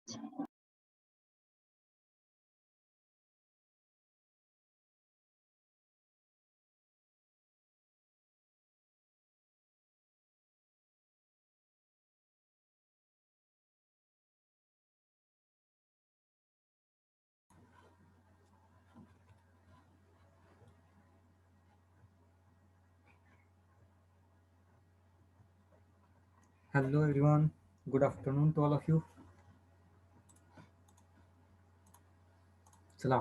Hello everyone, good afternoon to all of you. चला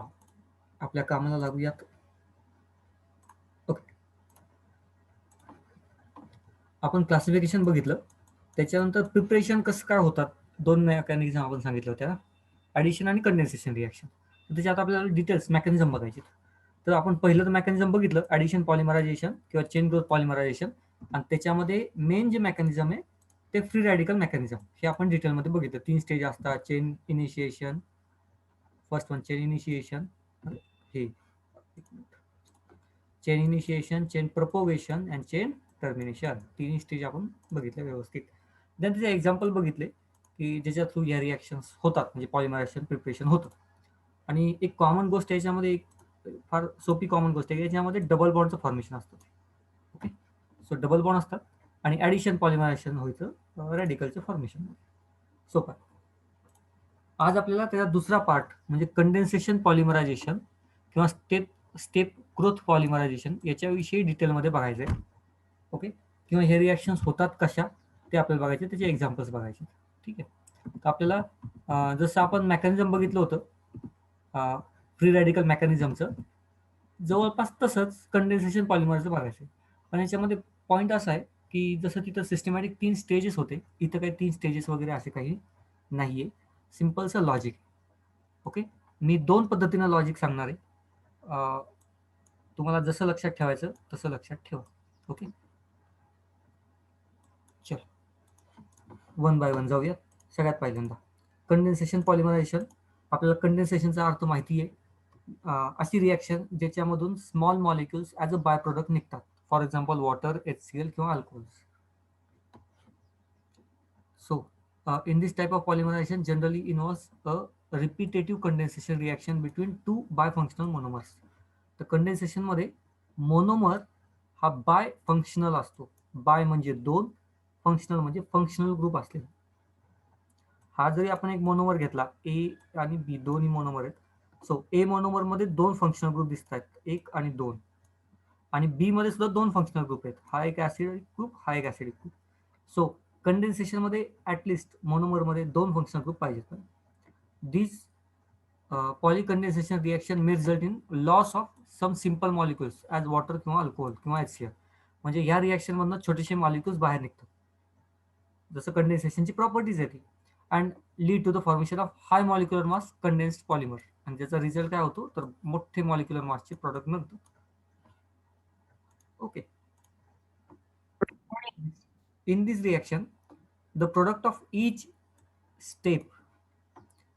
आपल्या कामाला लागूयात. ओके, आपण क्लासिफिकेशन बघितलं. त्याच्यानंतर प्रिपरेशन कसं काय होतात, दोन मेकॅनिझम आपण सांगितलं होत्या, ॲडिशन आणि कंडेन्सेशन रिॲक्शन. तर त्याच्यात आपल्याला डिटेल्स मेकॅनिझम बघायचे. तर आपण पहिलं मेकॅनिझम बघितलं, ॲडिशन पॉलिमरायझेशन किंवा चेन ग्रोथ पॉलिमरायझेशन, आणि त्याच्यामध्ये मेन जे मेकॅनिझम आहे ते फ्री रॅडिकल मेकॅनिझम. हे आपण डिटेलमध्ये बघितलं. 3 स्टेज असतात: chain initiation, first one chain initiation, हे chain initiation, chain propagation and chain termination. तिन्ही स्टेज आपण बघितले व्यवस्थित. देन त्याचे एक्झाम्पल बघितले की ज्याच्या थ्रू या रिॲक्शन्स होतात, म्हणजे पॉलिमरायझेशन प्रिपरेशन होतं. आणि एक कॉमन गोष्ट याच्यामध्ये, एक फार सोपी कॉमन गोष्ट आहे, याच्यामध्ये डबल बॉन्डचं फॉर्मेशन असतं. ओके, सो डबल बॉन्ड असतात आणि ॲडिशन पॉलिमरायझेशन व्हायचं रॅडिकलचं फॉर्मेशन. सोपं. आज आपल्याला त्याचा दुसरा पार्ट म्हणजे कंडेन्सेशन पॉलिमरायझेशन किंवा स्टेप ग्रोथ पॉलिमरायझेशन याच्याविषयी डिटेलमध्ये बघायचं आहे. ओके, किंवा हे रिॲक्शन्स होतात कशा ते आपल्याला बघायचे, त्याचे एक्झाम्पल्स बघायचे. ठीक आहे. तर आपल्याला जसं आपण मेकॅनिझम बघितलं होतं फ्री रॅडिकल मेकॅनिझमचं, जवळपास तसंच कंडेन्सेशन पॉलिमरचं बघायचं. पण याच्यामध्ये पॉईंट असा आहे की जसं तिथं सिस्टमॅटिक 3 स्टेजेस होते, इथं काही 3 स्टेजेस वगैरे असे काही नाही आहे. सिम्पलचं लॉजिक. ओके, मी 2 पद्धतीनं लॉजिक सांगणार आहे. तुम्हाला जसं लक्षात ठेवायचं तसं लक्षात ठेवा. ओके, चल वन बाय वन जाऊया. सगळ्यात पहिल्यांदा कंडेन्सेशन पॉलिमरायझेशन. आपल्याला कंडेन्सेशनचा अर्थ माहिती आहे. अशी रिॲक्शन ज्याच्यामधून small molecules as a by product निघतात. फॉर एक्झाम्पल वॉटर, HCl किंवा alcohols. So, in this type of polymerization generally involves a repetitive condensation reaction between two bifunctional monomers. तर कंडेन्सेशन मध्ये मोनोमर हा बाय फंक्शनल असतो. Bye म्हणजे दोन, functional म्हणजे functional group असलेला. हा जरी आपण एक मोनोमर घेतला, ए आणि बी दोन्ही मोनोमर आहेत. सो ए मोनोमर मध्ये दोन फंक्शनल ग्रुप दिसत आहेत, 1 आणि 2. आणि बी मध्ये सुद्धा दोन फंक्शनल ग्रुप आहेत, हा एक ऍसिडिक ग्रुप, हा एक ऍसिडिक ग्रुप. सो कंडेन्सेशन मध्ये ऍटलिस्ट मोनोमर मध्ये दोन फंक्शनल ग्रुप पाहिजेत. This polycondensation reaction may result in loss of some simple molecules as water किंवा अल्कोहोल किंवा HCl. म्हणजे ह्या रिएक्शन मधनं छोटेसे मॉलिक्युल्स बाहेर निघतात, जसं कंडेन्सेशनची प्रॉपर्टीज आहे ती. And lead to the formation of high molecular mass condensed polymer. आणि त्याचा रिझल्ट काय होतो तर मोठे मॉलिक्युलर मासचे प्रोडक्ट मिळतो. Okay, in this reaction the product of each step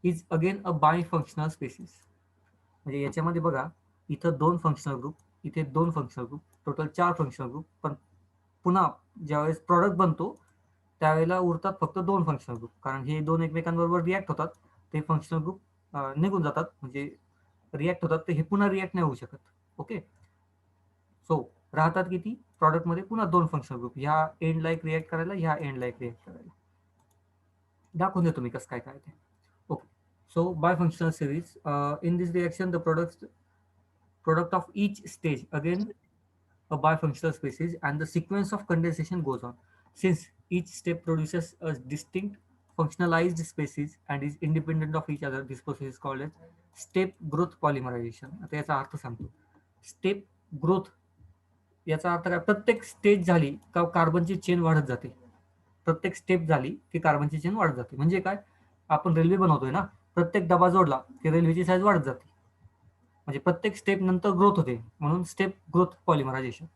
is again a bifunctional species. म्हणजे याच्यामध्ये बघा, इथं दोन फंक्शनल ग्रुप, इथे दोन functional group, total 4 functional group. पण पुन्हा ज्यावेळेस प्रॉडक्ट बनतो त्यावेळेला उरतात फक्त दोन फंक्शनल ग्रुप, कारण हे दोन एकमेकांबरोबर रिॲक्ट होतात. ते फंक्शनल ग्रुप निघून जातात, म्हणजे रिॲक्ट होतात, ते हे पुन्हा रिॲक्ट नाही होऊ शकत. ओके, सो राहतात किती प्रॉडक्टमध्ये पुन्हा दोन फंक्शनल ग्रुप, ह्या एंडला एक रिॲक्ट करायला, ह्या एंडला एक रिॲक्ट करायला. दाखवून देतो मी कसं काय काय ते. Okay, so bifunctional series. In this reaction the product of each stage again a bifunctional species, and the sequence of condensation goes on. Since each step produces a distinct functionalized species and is independent of each other, this process is called as step growth polymerization. आता याचा अर्थ सांगतो. Step growth याचा अर्थ काय, प्रत्येक stage झाली का कार्बनची चेन वाढत जाते. प्रत्येक स्टेप झाली की कार्बनची चेन वाढत जाते. म्हणजे काय, आपण रेल्वे बनवतोय ना, प्रत्येक डबा जोडला की रेल्वेची साईज वाढत जाते. म्हणजे प्रत्येक स्टेप नंतर ग्रोथ होते, म्हणून स्टेप ग्रोथ पॉलिमरायझेशन.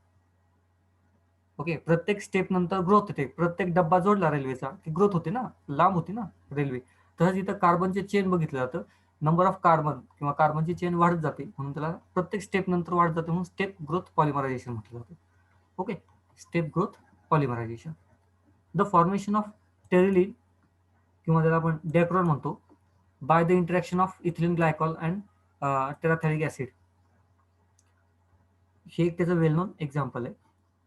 ओके, प्रत्येक स्टेप नंतर ग्रोथ होते. प्रत्येक डब्बा जोडला रेल्वेचा की ग्रोथ होते ना, लांब होती ना रेल्वे. तसंच इथं कार्बनचे चेन बघितलं जातं, नंबर ऑफ कार्बन किंवा कार्बनची चेन वाढत जाते, म्हणून त्याला प्रत्येक स्टेप नंतर वाढत जाते, म्हणून स्टेप ग्रोथ पॉलिमरायझेशन म्हटलं जातं. Okay, step growth polymerization. The formation of Terylene किंवा त्याला आपण डेक्रॉन म्हणतो, by the interaction of ethylene glycol and terephthalic acid. हे एक त्याचं वेल नोन एक्झाम्पल आहे.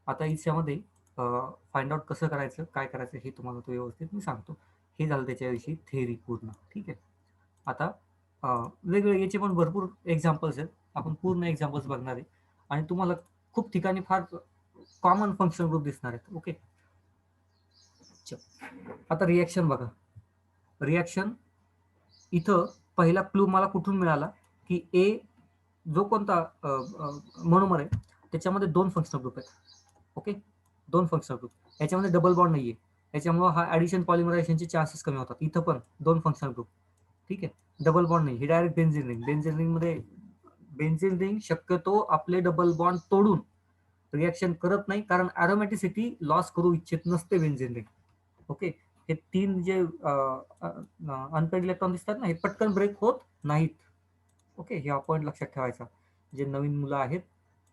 आता याच्यामध्ये फाइंड आउट कसं करायचं, काय करायचं हे तुम्हाला तो व्यवस्थित मी सांगतो. हे झालं त्याच्याविषयी थेअरी पूर्ण. ठीक आहे. आता वेगवेगळे याचे पण भरपूर एक्झाम्पल्स आहेत. आपण पूर्ण एक्झाम्पल्स बघणार आहे आणि तुम्हाला खूप ठिकाणी फार कॉमन फंक्शनल ग्रुप दिसणार आहेत. ओके. आता रिॲक्शन बघा. रिॲक्शन इथं पहिला क्लू मला कुठून मिळाला की ए जो कोणता मोनोमर आहे त्याच्यामध्ये 2 फंक्शनल ग्रुप आहेत. Okay, 2 functional group. याच्यामध्ये डबल बॉन्ड नाहीये, याच्यामुळे हा ऍडिशन पॉलिमरायझेशनचे चान्सेस कमी होतात. इथं पण 2 फंक्शनल ग्रुप. ठीक आहे, डबल बॉन्ड नाही, ही direct benzene ring. Benzene ring मध्ये बेन्झीन रिंग शक्यतो आपले डबल बॉन्ड तोडून रिॲक्शन करत नाही, कारण अरोमॅटिसिटी लॉस करू इच्छित नसते बेन्झीन रिंग. ओके, हे 3 जे अनपेड इलेक्ट्रॉन दिसतात ना, हे पटकन ब्रेक होत नाहीत. ओके, हे पॉईंट लक्षात ठेवायचा. जे नवीन मुलं आहेत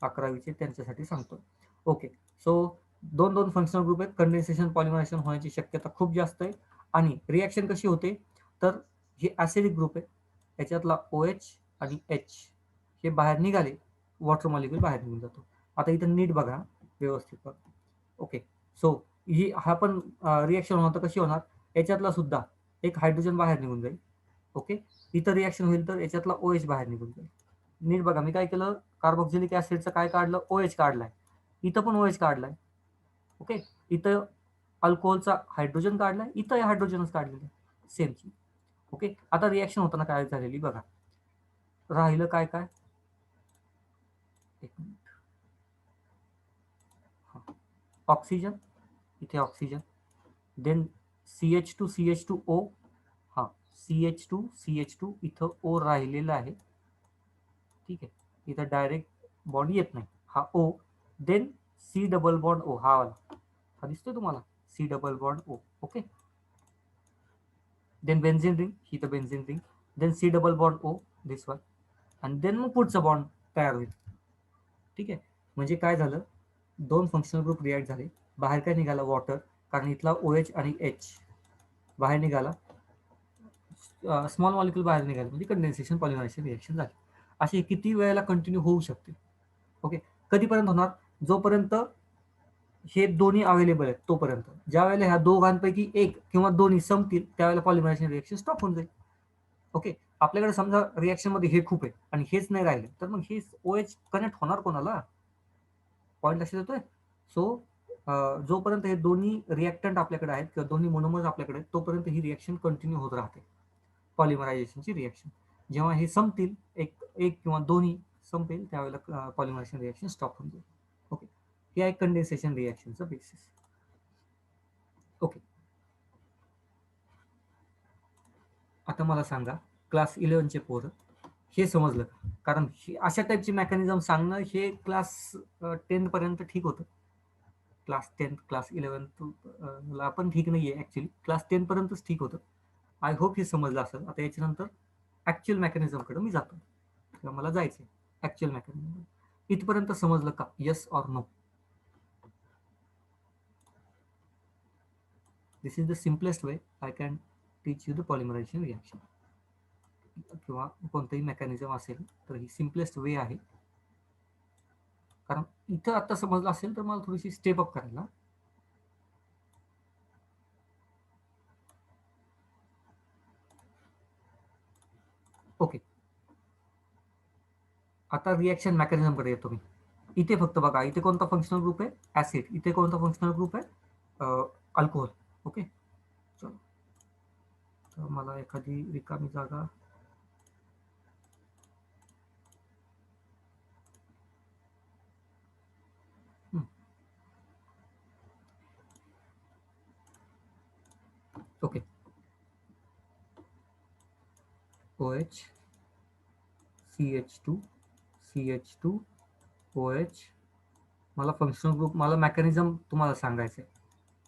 11वीचे त्यांच्यासाठी सांगतो. ओके, सो 2 फंक्शनल ग्रुप आहेत. कंडेन्सेशन पॉलिमरायझेशन होण्याची शक्यता खूप जास्त आहे. आणि रिॲक्शन कशी होते, तर हे ऍसिडिक ग्रुप आहे, याच्यातला OH आणि H हे बाहेर निघाले, वॉटर मॉलिक्यूल बाहेर निघून जातो. आता इथं नीट बघा, व्यवस्थित बघा. ओके, सो ही हा पण रिॲक्शन होणार, तर कशी होणार, याच्यातला सुद्धा एक हायड्रोजन बाहेर निघून जाईल. ओके, इथं रिॲक्शन होईल तर याच्यातला OH बाहेर निघून जाईल. नीट बघा, मी काय केलं, कार्बोक्सिलिक ऍसिडचं काय काढलं, OH काढलाय. इथं पण OH काढलाय. ओके, इथं अल्कोहोलचा हायड्रोजन काढलाय, इथं हायड्रोजनच काढलेलं सेमची. ओके, आता रिॲक्शन होताना काय झालेली बघा. राहिलं काय काय, एक मिनिट, ऑक्सिजन, इथे ऑक्सिजन, देन CH2CH2O, हा CH2CH2, इथं O राहिलेला आहे. ठीक आहे, इथं डायरेक्ट बॉन्ड येत नाही, हा O. Then C double bond O, हा वाला, हा दिसतोय तुम्हाला, C double bond O. Okay, then benzene ring, ही तर benzene ring, then C double bond O, this one, आणि देन मग पुढचा बॉन्ड तयार होईल. ठीक आहे, म्हणजे काय झालं, 2 फंक्शनल ग्रुप रिॲक्ट झाले, बाहेर काय निघाला, वॉटर, कारण इथला OH आणि H बाहेर निघाला, स्मॉल मॉलिक्यूल बाहेर निघाले, म्हणजे कंडेन्सेशन पॉलिमरायझेशन रिॲक्शन झाली. अशी किती वेळेला कंटिन्यू होऊ शकते. ओके, कधीपर्यंत होणार, जोपर्यंत हे दोन्ही अवेलेबल आहेत तोपर्यंत. ज्या वेळेला ह्या दोघांपैकी एक किंवा दोन्ही संपतील त्यावेळेला पॉलिमरायझेशन रिॲक्शन स्टॉप होऊन जाईल. ओके, आपल्याकडे समजा रिॲक्शन मध्ये हे खूप आहे आणि हेच नाही राहिले, तर मग हे OH कनेक्ट होणार कोणाला, पॉईंट लक्षात येतोय. सो जोपर्यंत हे दोन्ही रिॲक्टंट आपल्याकडे आहेत किंवा दोन्ही मोनोमर्स आपल्याकडे आहेत तोपर्यंत ही रिॲक्शन कंटिन्यू होत राहते, पॉलिमरायझेशनची रिॲक्शन. जेव्हा हे संपतील, एक एक किंवा दोन्ही संपेल, त्यावेळेला पॉलिमरायझेशन रिॲक्शन स्टॉप होऊन जाईल. ओके, हे आहे कंडेन्सेशन रिॲक्शनचं बेसिस. ओके, आता मला सांगा, क्लास 11चे पोरं हे समजलं का, कारण अशा टाईपची मेकॅनिझम सांगणं हे क्लास 10 पर्यंत ठीक होतं. क्लास 10 क्लास 11 ला पण ठीक नाहीये ऍक्च्युली, क्लास 10 पर्यंतच ठीक होतं. आय होप हे समजलं असेल. आता याच्यानंतर ऍक्च्युअल मेकॅनिझम कडे मी जातो, किंवा मला जायचंय ऍक्च्युअल मेकॅनिझम. इथपर्यंत समजलं का, yes or no? This is the simplest way I can teach you the polymerization reaction, किंवा कोणतंही मेकॅनिझम असेल तर ही सिम्पलेस्ट वे आहे. कारण इथं आता समजलं असेल तर मला थोडीशी स्टेप अप करायला. ओके, आता रिॲक्शन मेकॅनिझम कडे येतो मी. इथे फक्त बघा, इथे कोणता फंक्शनल ग्रुप आहे, ऍसिड. इथे कोणता फंक्शनल ग्रुप आहे, अल्कोहोल. ओके, चलो, तर मला एखादी रिकामी जागा, okay, OH CH2 CH2 OH. मला फंक्शनल ग्रुप, मला मेकॅनिझम तुम्हाला सांगायचं आहे.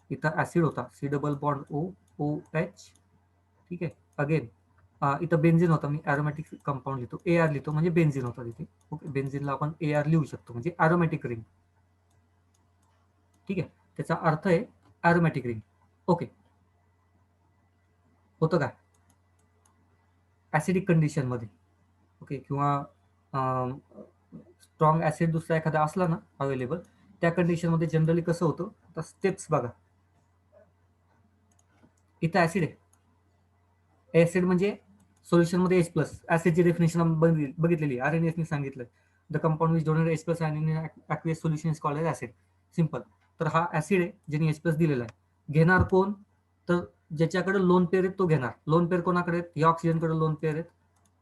इथं ऍसिड होता, C double bond O OH. ठीक आहे, अगेन इथं बेन्झिन होता, मी ॲरोमॅटिक कंपाऊंड लिहितो, AR लिहितो, म्हणजे बेन्झिन होता तिथे. ओके, बेन्झिनला आपण AR लिहू शकतो, म्हणजे ॲरोमॅटिक रिंग. ठीक आहे, त्याचा अर्थ आहे ॲरोमॅटिक रिंग. ओके, होतं काय, ऍसिडिक कंडिशन मध्ये, ओके, किंवा स्ट्रॉंग ऍसिड दुसरा एखादा असला ना अवेलेबल, त्या कंडिशन मध्ये जनरली कसं होतं, आता स्टेप्स बघा. इथं ऍसिड आहे, ऍसिड म्हणजे सोल्युशन मध्ये H प्लस, ऍसिडची डेफिनेशन बघितलेली, RNA ने सांगितलं, the compound which donate H plus आणि aqueous solution is called as acid. Simple. तर हा ऍसिड आहे ज्याने H प्लस दिलेला आहे. घेणार कोण, तर ज्याच्याकडे लोन पेअर आहेत तो घेणार. लोन पेअर कोणाकडे आहेत, या ऑक्सिजनकडे लोन पेअर आहेत.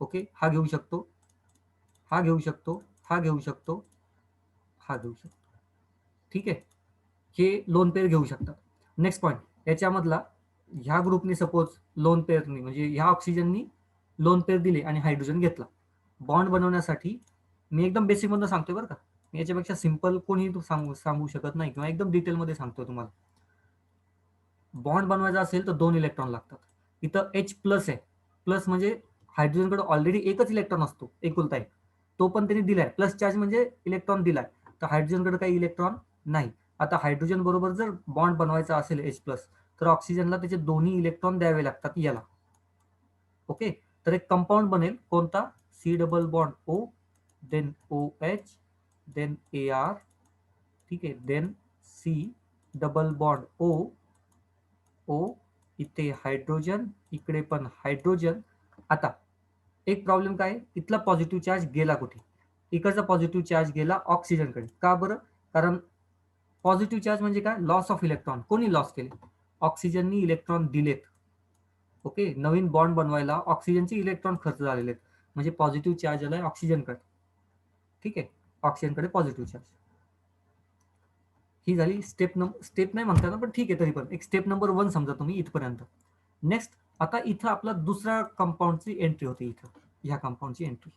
ओके, हा घेऊ शकतो, हा घेऊ शकतो, हा घेऊ शकतो, हा घेऊ शकतो. ठीक आहे, हे लोन पेअर घेऊ शकतात. नेक्स्ट पॉईंट, याच्यामधला ह्या ग्रुपनी सपोज लोन पेअरनी म्हणजे ह्या ऑक्सिजननी लोन पेअर दिले आणि हायड्रोजन घेतला. बॉन्ड बनवण्यासाठी मी एकदम बेसिक मधून सांगतोय बरं का, मी याच्यापेक्षा सिंपल कोणी सांगू शकत नाही, किंवा एकदम डिटेलमध्ये सांगतोय तुम्हाला. बॉन्ड बनवायचा असेल तर 2 इलेक्ट्रॉन लागतात. इथं H प्लस आहे, प्लस म्हणजे हायड्रोजनकडे ऑलरेडी एकच इलेक्ट्रॉन असतो, एकुलता एक, तो पण त्यांनी दिलाय. प्लस चार्ज म्हणजे इलेक्ट्रॉन दिलाय, तर हायड्रोजनकडे काही इलेक्ट्रॉन नाही. आता हायड्रोजन बरोबर जर बॉन्ड बनवायचा असेल H प्लस, तर ऑक्सिजनला त्याचे दोन्ही इलेक्ट्रॉन द्यावे लागतात याला. ओके, तर एक कंपाऊंड बनेल कोणता, C double bond O, then OH, then AR, ठीक आहे, then C double bond O, इथे हायड्रोजन, इकडे पण हायड्रोजन. आता एक प्रॉब्लेम काय, इथला पॉझिटिव्ह चार्ज गेला कुठे, इकडचा पॉझिटिव्ह चार्ज गेला ऑक्सिजनकडे. का बरं, कारण पॉझिटिव्ह चार्ज म्हणजे काय, लॉस ऑफ इलेक्ट्रॉन. कोणी लॉस केले, ऑक्सिजननी इलेक्ट्रॉन दिलेत. ओके, नवीन बॉन्ड बनवायला ऑक्सिजनचे इलेक्ट्रॉन खर्च झालेले आहेत, म्हणजे पॉझिटिव्ह चार्ज आलाय ऑक्सिजनकडे. ठीक आहे, ऑक्सिजनकडे पॉझिटिव्ह चार्ज. ही झाली स्टेप नाही म्हणता ना, पण ठीक आहे, तरी पण एक स्टेप नंबर 1 समजा तुम्ही इथपर्यंत. नेक्स्ट, आता इथं आपला दुसरा कंपाऊंडची एंट्री होती, इथं ह्या कंपाऊंडची एंट्री,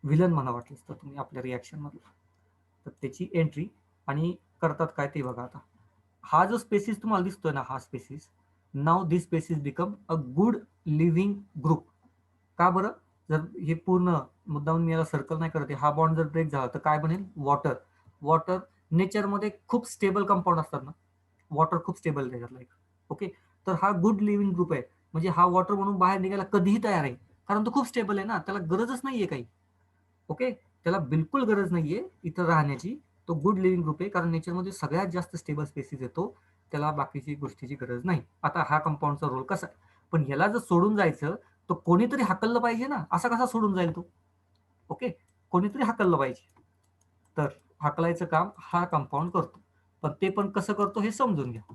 विलन म्हणा वाटलं तर तुम्ही आपल्या रिॲक्शन मधला, तर त्याची एंट्री. आणि करतात काय ते बघा. आता हा जो स्पेसिस तुम्हाला दिसतोय ना, हा species, now this species become a good leaving group. का बरं, जर हे पूर्ण मुद्दाहून मी याला सर्कल नाही करते, हा बॉन्ड जर ब्रेक झाला तर काय बनेल, वॉटर. वॉटर नेचरमध्ये खूप स्टेबल कंपाऊंड असतात ना, वॉटर खूप स्टेबल त्याच्यातला एक. ओके, तर हा गुड लिव्हिंग ग्रुप आहे, म्हणजे हा वॉटर म्हणून बाहेर निघायला कधीही तयार आहे, कारण तो खूप स्टेबल आहे ना, त्याला गरजच नाहीये काही. ओके, त्याला बिलकुल गरज नाहीये इथं राहण्याची. तो गुड लिव्हिंग ग्रुप आहे, कारण नेचरमध्ये सगळ्यात जास्त स्टेबल स्पेसिस येतो, त्याला बाकीची गोष्टीची गरज नाही. आता हा कंपाऊंडचा रोल कसा आहे, पण याला जर सोडून जायचं तर कोणीतरी हाकललं पाहिजे ना, असा कसा सोडून जाईल तो. ओके, कोणीतरी हाकललं पाहिजे, तर हाकलायचं काम हा कंपाऊंड करतो. पण ते पण कसं करतो हे समजून घ्या.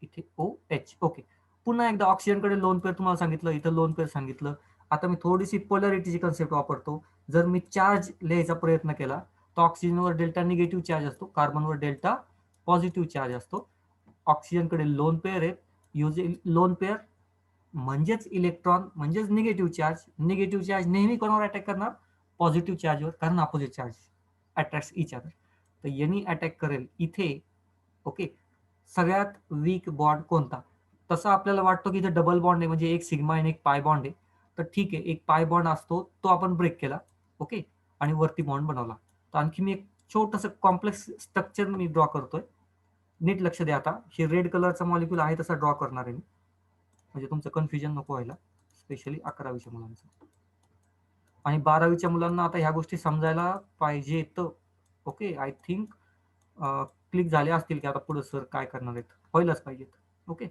इथे OH. ओके, पुन्हा एकदा ऑक्सिजनकडे लोन पेअर तुम्हाला सांगितलं, इथं लोन पेअर सांगितलं. आता मी थोडीशी पोलॅरिटीची कन्सेप्ट वापरतो. जर मी चार्ज लिहायचा प्रयत्न केला तर ऑक्सिजनवर डेल्टा निगेटिव्ह चार्ज असतो, कार्बनवर डेल्टा पॉझिटिव्ह चार्ज असतो. ऑक्सिजनकडे लोन पेअर आहेत, लोन पेअर म्हणजेच इलेक्ट्रॉन म्हणजेच निगेटिव्ह चार्ज. निगेटिव्ह चार्ज नेहमी कोणावर अटॅक करणार, पॉझिटिव्ह चार्जवर, कारण opposite charge attract each other. तर यांनी अटॅक करेल इथे. ओके, सगळ्यात वीक बॉन्ड कोणता, तसं आपल्याला वाटतो की इथे डबल बॉन्ड आहे, म्हणजे एक सिग्मा आणि एक पाय बॉन्ड आहे. तर ठीक आहे, एक पाय बॉन्ड असतो तो आपण ब्रेक केला, ओके, आणि वरती बॉन्ड बनवला. तर आणखी मी एक छोटंसं कॉम्प्लेक्स स्ट्रक्चर मी ड्रॉ करतोय. नीट लक्ष द्या, आता हे रेड कलरचा मॉलिक्यूल आहे तसा ड्रॉ करणार आहे मी, म्हणजे तुमचं कन्फ्युजन नको व्हायला, स्पेशली 11वीच्या मुलांचं. आणि 12वीच्या मुलांना आता ह्या गोष्टी समजायला पाहिजेत. ओके, आय थिंक क्लिक झाले असतील की आता पुढे सर काय करणार आहेत, व्हायलाच पाहिजेत. Okay,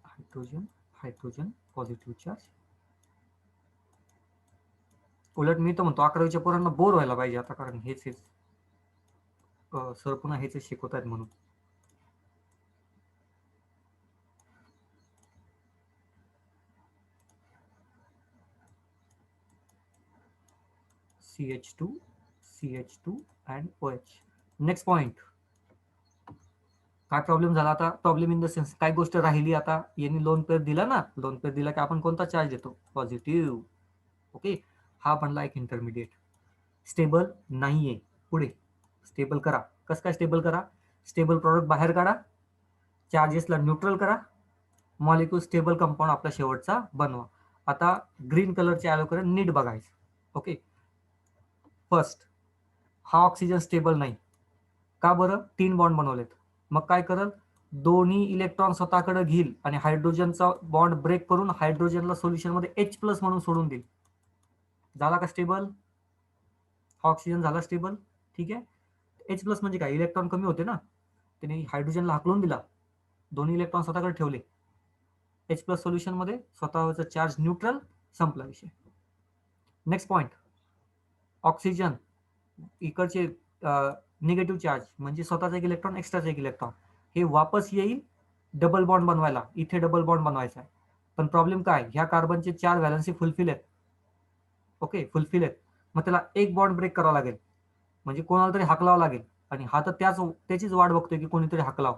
hydrogen, hydrogen positive charge. उलट मी तर म्हणतो 11वीच्या पोरांना बोर व्हायला पाहिजे आता, कारण हेच सर पुन्हा हेच शिकवत आहेत म्हणून. CH2, CH2 and OH. Next point, काय प्रॉब्लेम झाला आता, प्रॉब्लेम इन द सेन्स काय गोष्ट राहिली. आता यांनी लोन पेअर दिला ना, लोन पेअर दिला की आपण कोणता चार्ज देतो, पॉझिटिव्ह. ओके, हा बनला एक इंटरमिडिएट, स्टेबल नाहीये. पुढे स्टेबल करा, कसं काय स्टेबल करा, स्टेबल प्रॉडक्ट बाहेर काढा, चार्जेसला न्यूट्रल करा, मॉलिक्यूल स्टेबल कंपाऊंड आपला शेवटचा बनवा. आता ग्रीन कलरचे ॲलो करा, नीट बघायचं. ओके, फर्स्ट हा ऑक्सिजन स्टेबल नाही, का बरं, 3 बॉन्ड बनवलेत. मग काय करल, दोन्ही इलेक्ट्रॉन स्वतःकडे घेईल आणि हायड्रोजनचा बॉन्ड ब्रेक करून हायड्रोजनला सोल्युशन मध्ये H+ म्हणून सोडून देईल. झाला का स्टेबल? हा ऑक्सिजन झाला स्टेबल. ठीक आहे. H+ म्हणजे काय, इलेक्ट्रॉन कमी होते ना, त्याने हायड्रोजनला हाकलून दिला, दोन्ही इलेक्ट्रॉन स्वतःकडे ठेवले, H+ सोल्युशन मध्ये स्वतःचा चार्ज न्यूट्रल, संपला विषय. नेक्स्ट पॉइंट, ऑक्सिजन इकडचे निगेटिव्ह चार्ज म्हणजे स्वतःचा एक इलेक्ट्रॉन एक्स्ट्राचा एक इलेक्ट्रॉन हे वापस येईल डबल बॉन्ड बनवायला. इथे डबल बॉन्ड बनवायचा आहे, पण प्रॉब्लेम काय, ह्या कार्बनचे 4 व्हॅलन्सी फुलफिल आहेत. ओके, फुलफिल आहेत. मग त्याला एक बॉन्ड ब्रेक करावा लागेल, म्हणजे कोणाला तरी हाकलावं लागेल, आणि हा तर त्याचीच वाट बघतोय की कोणीतरी हाकलाव,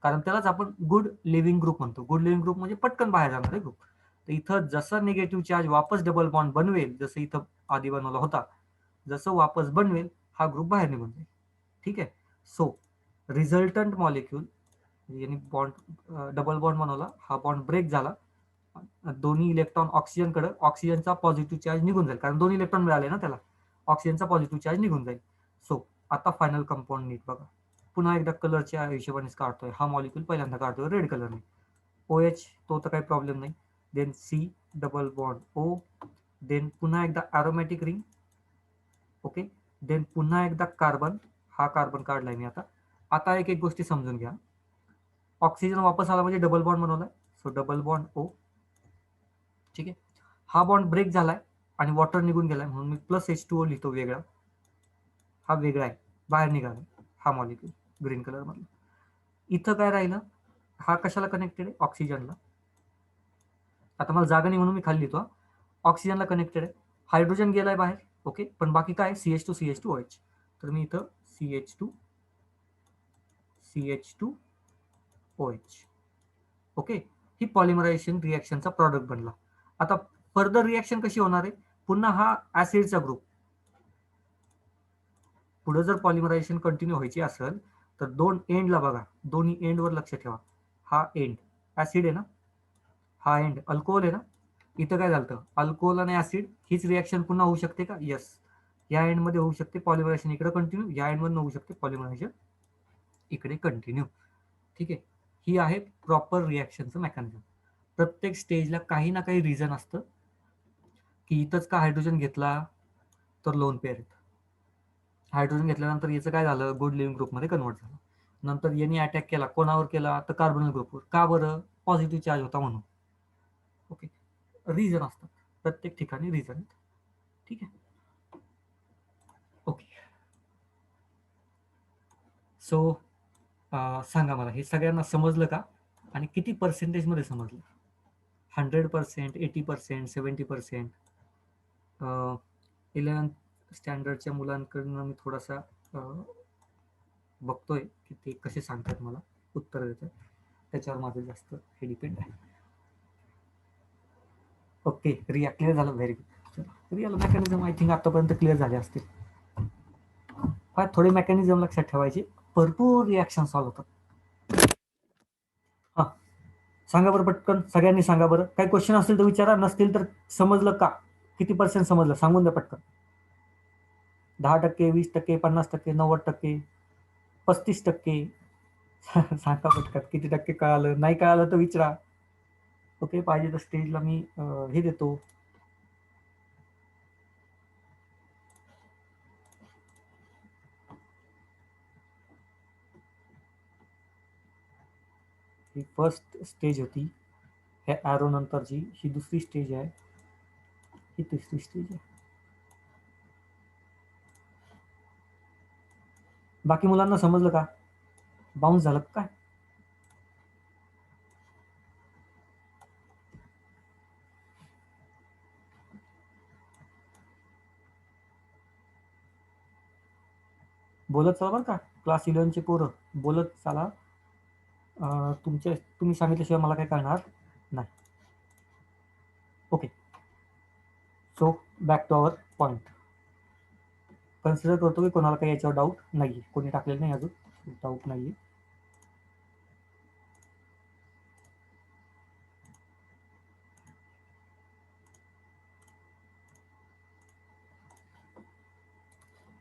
कारण त्यालाच आपण गुड लिव्हिंग ग्रुप म्हणतो. गुड लिव्हिंग ग्रुप म्हणजे पटकन बाहेर जाणारे ग्रुप. तर इथं जसं निगेटिव्ह चार्ज वापस डबल बॉन्ड बनवेल, जसं इथं आधी बनवला होता, जसं वापस बनवेल हा ग्रुप बाहेर निघून जाईल. ठीक आहे. सो रिझल्टंट मॉलिक्यूल यांनी बॉन्ड डबल बॉन्ड बनवला, हा बॉन्ड ब्रेक झाला, दोन्ही इलेक्ट्रॉन ऑक्सिजनकडे, ऑक्सिजनचा पॉझिटिव्ह चार्ज निघून जाईल, कारण 2 इलेक्ट्रॉन मिळाले ना त्याला, ऑक्सिजनचा पॉझिटिव्ह चार्ज निघून जाईल. सो आता फायनल कंपाऊंड नीट बघा. पुन्हा एकदा कलरच्या हिशोबानेच काढतोय. हा मॉलिक्यूल पहिल्यांदा काढतोय रेड कलरने. OH तो तर काही प्रॉब्लेम नाही. Then C double bond O, then पुन्हा एकदा अरोमॅटिक रिंग. ओके, देन पुन्हा एकदा कार्बन, हा कार्बन काढलाय मी आता. आता एक एक गोष्टी समजून घ्या. ऑक्सिजन वापस आला म्हणजे डबल बॉन्ड बनवलाय, सो डबल बॉन्ड O. ठीक आहे. हा बॉन्ड ब्रेक झालाय आणि वॉटर निघून गेलाय, म्हणून मी +H2O लिहितो वेगळा. हा वेगळा आहे, बाहेर निघाला हा मॉलिक्यूल ग्रीन कलर मधला. इथं काय राहिलं, हा कशाला कनेक्टेड आहे, ऑक्सिजनला. आता मला जागा नाही म्हणून मी खाली लिहितो, ऑक्सिजनला कनेक्टेड आहे, हायड्रोजन गेलाय बाहेर. ओके, पण बाकी काय, CH2CH2OH. तर मी इथं CH2CH2OH. ओके, ही पॉलिमरायझेशन रिएक्शनचा प्रॉडक्ट बनला. आता फर्दर रिएक्शन कशी होणार आहे, पुन्हा हा ऍसिडचा ग्रुप, पुढे जर पॉलिमरायझेशन कंटिन्यू व्हायची असेल तर 2 एंडला बघा, दोन्ही एंडवर लक्ष ठेवा. हा एंड ऍसिड आहे ना, हा एंड अल्कोहोल आहे ना, इथं काय झालं, अल्कोहोल आणि ऍसिड हीच रिएक्शन पुन्हा होऊ शकते का, यस. या एंड मध्ये होऊ शकते पॉलिमरायझेशन इकडे कंटिन्यू, या एंड मध्ये होऊ शकते पॉलिमरायझेशन इकडे कंटिन्यू. ठीक आहे. ही आहे प्रॉपर रिएक्शनचं मेकॅनिझम. प्रत्येक स्टेजला काही ना काही रिझन असतं की इथंच का हायड्रोजन घेतला तर लोन पेअर आहेत, हायड्रोजन घेतल्यानंतर याचं काय झालं, गुड लिव्हिंग ग्रुपमध्ये कन्वर्ट झालं. नंतर यांनी अटॅक केला, कोणावर केला तर कार्बोनिल ग्रुपवर, का बरं, पॉझिटिव्ह चार्ज होता म्हणून. ओके, रिझन असतात प्रत्येक ठिकाणी, रिझन. ठीक आहे. ओके, सो सांगा मला हे सगळ्यांना समजलं का, आणि किती पर्सेंटेजमध्ये समजलं, 100%, 80%, 70%? 11th स्टँडर्डच्या मुलांकडनं मी थोडासा बघतोय की ते कसे सांगतात मला उत्तर देतात, त्याच्यावर माझं जास्त हे डिपेंड आहे. ओके, रिया क्लिअर झालं, very good. Real mechanism I think आतापर्यंत क्लिअर झाले असतील. फार थोडे मेकॅनिझम लक्षात ठेवायचे, भरपूर रिॲक्शन सॉल्व्ह होतात. हां, सांगा बरं पटकन, सगळ्यांनी सांगा बरं, काही क्वेश्चन असतील तर विचारा, नसतील तर समजलं का, किती पर्सेंट समजलं सांगून द्या पटकन. 10%, 20%, 50%, 90%, 35%? सांगा पटकन, किती टक्के कळालं, नाही कळालं तर विचारा. ओके, पाहिजे तर स्टेजला मी हे देतो. ही फर्स्ट स्टेज होती, हे ॲरो नंतरची, ही दुसरी स्टेज आहे, ही तिसरी स्टेज आहे. बाकी मुलांना समजलं का, बाउन्स झालं काय? बोलत चला बरं का, क्लास 11चे पोरं बोलत चला. तुम्ही सांगितल्याशिवाय मला काय कळणार नाही. Okay, so back to our point. Consider करतो की कोणाला काही याच्यावर डाऊट नाही, कोणी टाकलेलं नाही अजून, डाऊट नाही.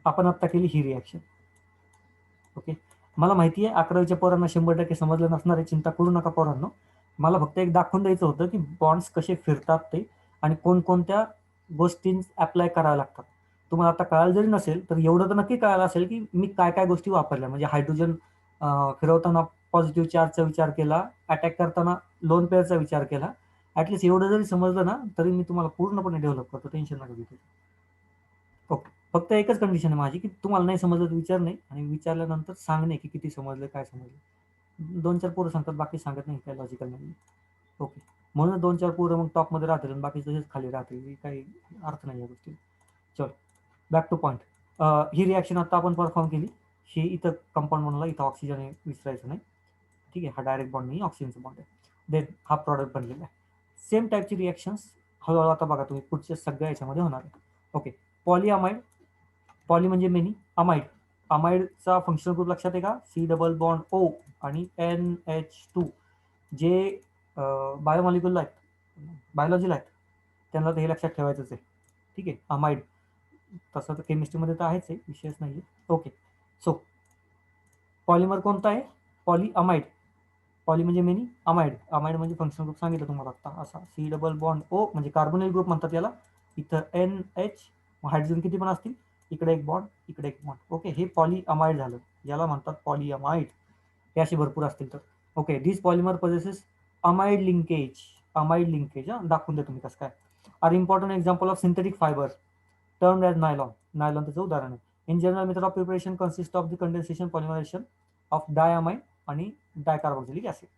आपण आत्ता केली ही रिॲक्शन. ओके, मला माहिती आहे 11वीच्या पोरांना 100% समजलं नसणार आहे, चिंता करू नका पोरांनो. मला फक्त एक दाखवून द्यायचं होतं की बॉन्ड्स कसे फिरतात ते आणि कोणकोणत्या गोष्टी अप्लाय कराव्या लागतात. तुम्हाला आता कळालं जरी नसेल तर एवढं तर नक्की कळालं असेल की मी काय काय गोष्टी वापरल्या. म्हणजे हायड्रोजन फिरवताना पॉझिटिव्ह चार्जचा विचार केला, अटॅक करताना लोन पेअरचा विचार केला. ऍटलीस्ट एवढं जरी समजलं ना तरी मी तुम्हाला पूर्णपणे डेव्हलप करतो, टेन्शन नका घेऊ. ओके, फक्त एकच कंडिशन आहे माझी की तुम्हाला नाही समजलं तर विचार नाही आणि विचारल्यानंतर सांगणे की किती समजलं काय समजलं. 2-4 पोरं सांगतात, बाकी सांगत नाही, काय लॉजिकल नाही. ओके, म्हणून 2-4 पोरं मग टॉपमध्ये राहतील आणि बाकी तसेच खाली राहतील, काही अर्थ नाही या गोष्टी. चल बॅक टू पॉईंट. ही रिॲक्शन आता आपण परफॉर्म केली. ही इथं कंपाऊंड बनवला, इथं ऑक्सिजन आहे विसरायचं नाही. ठीक आहे, हा डायरेक्ट बॉन्ड नाही, ऑक्सिजनचा बॉन्ड आहे. देन हा प्रॉडक्ट बनलेला आहे. सेम टाईपची रिॲक्शन्स हळूहळू आता बघा तुम्ही पुढच्या सगळ्या याच्यामध्ये होणार आहे. Okay, polyamide. पॉली म्हणजे मेनी, अमाइड. अमाइडचा फंक्शनल ग्रुप लक्षात आहे का? सी डबल बॉन्ड ओ आणि NH2. जे बायोमॉलिक्युल आहेत, बायोलॉजीला आहेत, त्यांना तर हे लक्षात ठेवायचंच आहे. ठीक आहे, अमाइड तसं तर केमिस्ट्रीमध्ये तर आहेच आहे, विषयच नाही. ओके, सो पॉलिमर कोणता आहे? पॉलीअमाइड. पॉली म्हणजे मेनी, अमाइड. अमाइड म्हणजे फंक्शनल ग्रुप सांगितलं तुम्हाला आता असा, सी डबल बॉन्ड ओ म्हणजे कार्बोनिल ग्रुप म्हणतात याला. इथं NH, हायड्रोजन किती पण असतील, इकडे एक बॉन्ड, इकडे एक बॉन्ड. ओके, हे पॉलीअमाइड झालं, याला म्हणतात पॉलीअमाइड. हे असे भरपूर असतील तर. Okay, this polymer possesses amide linkage. Amide linkage दाखवून द्या तुम्ही कसं काय. Are important example of synthetic fibre termed as nylon. Nylon त्याचं उदाहरण आहे. In general method of preparation consist of the condensation polymerization of diamine आणि डायकार्बोक्सिलिक ऍसिड.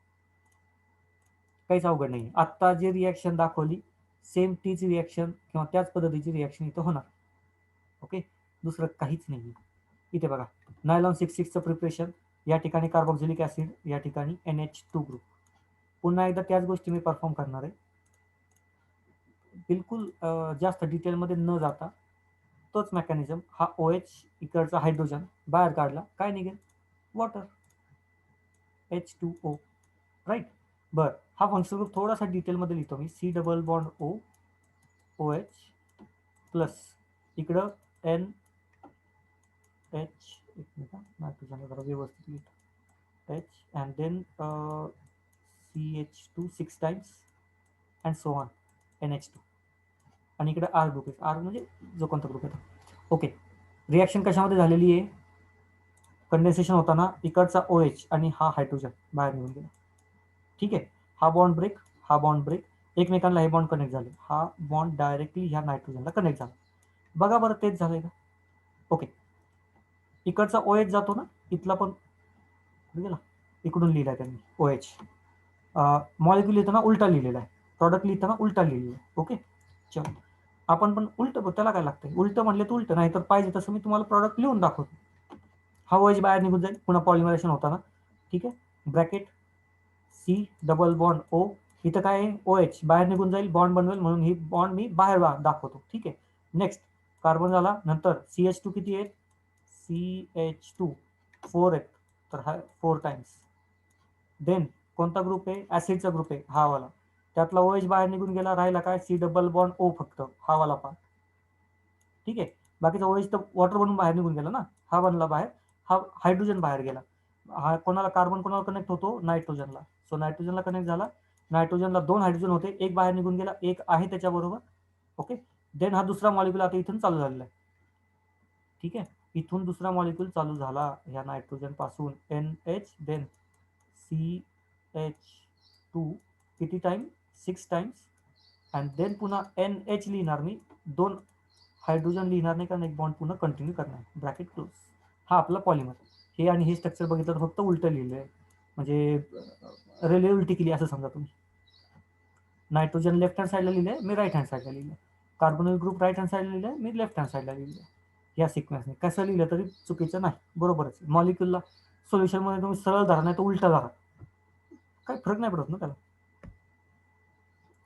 काहीच अवघड नाही. आत्ता जे रिॲक्शन दाखवली सेम तीच रिॲक्शन किंवा त्याच पद्धतीची रिॲक्शन इथं होणार. ओके, दुसरं काहीच नाही. इथे बघा, नायलॉन 6,6चं प्रिपरेशन, या ठिकाणी कार्बोक्सिलिक ऍसिड, या ठिकाणी NH2 ग्रुप. पुन्हा एकदा त्याच गोष्टी मी परफॉर्म करणार आहे, बिलकुल जास्त डिटेलमध्ये न जाता. तोच मेकॅनिझम. हा OH इकडचा हायड्रोजन बाहेर काढला, काय निघेल? Water, H2O. राईट. बर, हा फंक्शनल ग्रुप थोडासा डिटेलमध्ये लिहितो मी. C double bond O, OH plus इकडं NH, एक मिनिट नायट्रोजन जरा व्यवस्थित लिहितो, H and then CH2 6 times and so on, NH2. आणि इकडे R ग्रुप आहे, R म्हणजे जो कोणता ग्रुप आहे. ओके, रिॲक्शन कशामध्ये झालेली आहे? कंडेन्सेशन होताना इकडचा OH आणि हा हायड्रोजन बाहेर निघून गेला. ठीक आहे, हा बॉन्ड ब्रेक, हा बॉन्ड ब्रेक, एकमेकांना हे बॉन्ड कनेक्ट झाले, हा बॉन्ड डायरेक्टली ह्या नायट्रोजनला कनेक्ट झाला. बघा बरं, तेच झालंय का? ओके, इकडचा OH जातो ना, इथला पण गेला, इकडून लिहिलाय त्यांनी OH. मॉलिक्युल लिहिताना उलटा लिहिलेला आहे, प्रॉडक्ट लिहिताना उलटा लिहिलेला आहे. ओके, चल आपण पण उलट, त्याला काय लागतंय, उलट म्हणले तर उलट, नाही तर पाहिजे तसं मी तुम्हाला प्रॉडक्ट लिहून दाखवतो. हा OH बाहेर निघून जाईल पुन्हा पॉलिमरायझेशन होताना. ठीक आहे, bracket C double bond O, इथं काय आहे? OH बाहेर निघून जाईल, बॉन्ड बनवेल, म्हणून ही बॉन्ड मी बाहेर दाखवतो. ठीक आहे, नेक्स्ट कार्बन झाला, नंतर CH2 किती आहेत? CH2 4 आहेत, तर हा 4 टाइम्स. देन कोणता ग्रुप आहे? ऍसिडचा ग्रुप आहे हा वाला, त्यातला OH बाहेर निघून गेला, राहिला काय? सी डबल बॉन्ड O फक्त, हा वाला पार्ट. ठीक आहे, बाकीचा OH तर वॉटर बनून बाहेर निघून गेला ना, हा बनला बाहेर, हा हायड्रोजन बाहेर गेला. हा कोणाला, कार्बन कोणाला कनेक्ट होतो? नायट्रोजनला. सो नायट्रोजनला कनेक्ट झाला, नायट्रोजनला 2 हायड्रोजन होते, एक बाहेर निघून गेला, एक आहे त्याच्याबरोबर. ओके, देन हा दुसरा मॉलिक्युल आता इथून चालू झालेला आहे. ठीक आहे, इथून दुसरा मॉलिक्युल चालू झाला ह्या नायट्रोजन पासून, NH, देन CH2 किती टाइम? 6 टाइम्स. अँड देन पुन्हा NH लिहिणार मी, 2 हायड्रोजन लिहिणार नाही, कारण एक बॉन्ड पुन्हा कंटिन्यू करणार, ब्रॅकेट क्लोज. हा आपला पॉलिमर. हे आणि हे स्ट्रक्चर बघितलं तर फक्त उलटं लिहिलंय, म्हणजे रेल्वे उलटी केली असं समजा तुम्ही. नायट्रोजन लेफ्ट हँड साईडला लिहिलंय, मी राईट हँड साईडला लिहिलंय. कार्बोनिल ग्रुप राईट हँड साईडला लिहिलंय, मी लेफ्ट हँड साईडला लिहिलंय. या सिक्वेन्सने कसं लिहिलं तरी चुकीचं नाही, बरोबरच. मॉलिक्युलला सोल्युशनमध्ये तुम्ही सरळ धरा नाही तर उलटा धरा, काही फरक नाही पडत ना त्याला.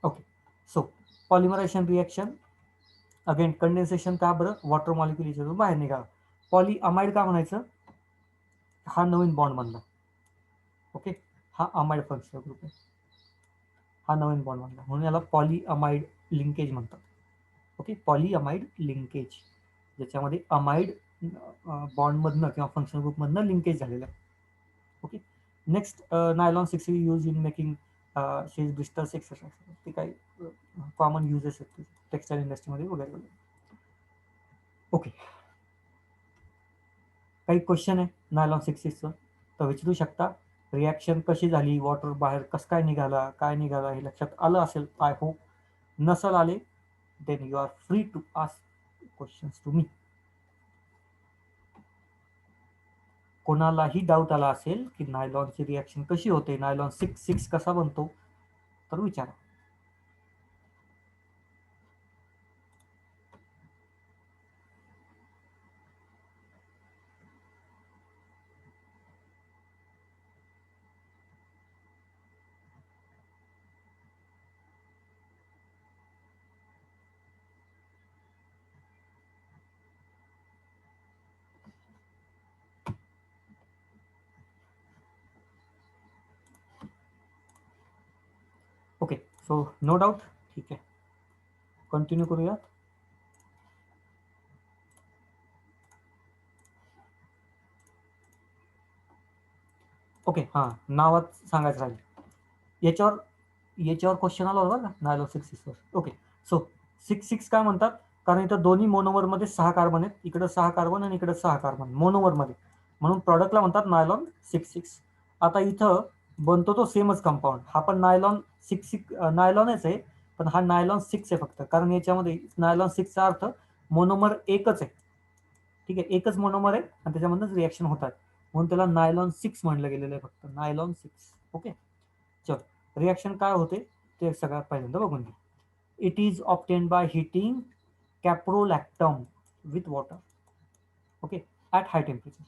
Okay, so polymerization reaction, again condensation का बरं? वॉटर मॉलिक्युल याच्यातून बाहेर निघाला. पॉलीअमाइड का म्हणायचं? हा नवीन बॉन्ड बनला. ओके, हा अमाइड फंक्शनल ग्रुप आहे, हा नवीन बॉन्ड बनला, म्हणून याला पॉलीअमाइड लिंकेज म्हणतात. ओके, पॉलीअमाइड लिंकेज, ज्याच्यामध्ये अमाइड बॉन्डमधनं किंवा फंक्शनल ग्रुपमधनं लिंकेज झालेलं आहे. Okay. Next nylon 6 used in making shoes bristles etcetera. ते काही कॉमन युजेस आहेत टेक्स्टाईल इंडस्ट्रीमध्ये वगैरे वगैरे. ओके. काही क्वेश्चन आहे नायलॉन 6 तर विचारू शकता. रिॲक्शन कशी झाली, वॉटर बाहेर कसं काय निघाला, काय निघाला हे लक्षात आलं असेल आय होप. नसल आले then you are free to ask questions to me. कोणालाही डाऊट आला असेल की नायलॉनची रिॲक्शन कशी होते, नायलॉन 6 कसा बनतो, तर विचारा. ओके. So no doubt. ठीक आहे, कंटिन्यू करूयात. ओके. हां, नावात सांगायचं राहील. याच्यावर क्वेश्चन आला होता का नायलॉन 6 ओके. सो 6 काय म्हणतात, कारण इथं दोन्ही मोनोमरमध्ये 6 कार्बन आहेत, इकडं 6 कार्बन आणि इकडं 6 कार्बन मोनोमरमध्ये, म्हणून प्रॉडक्टला म्हणतात नायलॉन 6. आता इथं बनतो तो सेमच कंपाऊंड, हा पण नायलॉन 6 नायलॉनच आहे, पण हा नायलॉन 6 आहे फक्त, कारण याच्यामध्ये नायलॉन 6चा अर्थ मोनोमर एकच आहे. ठीक आहे, एकच मोनोमर आहे आणि त्याच्यामधूनच रिॲक्शन होतात, म्हणून त्याला नायलॉन 6 म्हणलं गेलेलं आहे, फक्त नायलॉन 6. ओके. चल, रिॲक्शन काय होते ते सगळ्यात पहिल्यांदा बघून घ्या. It is obtain by heating caprolactam with water. Okay, at high temperature.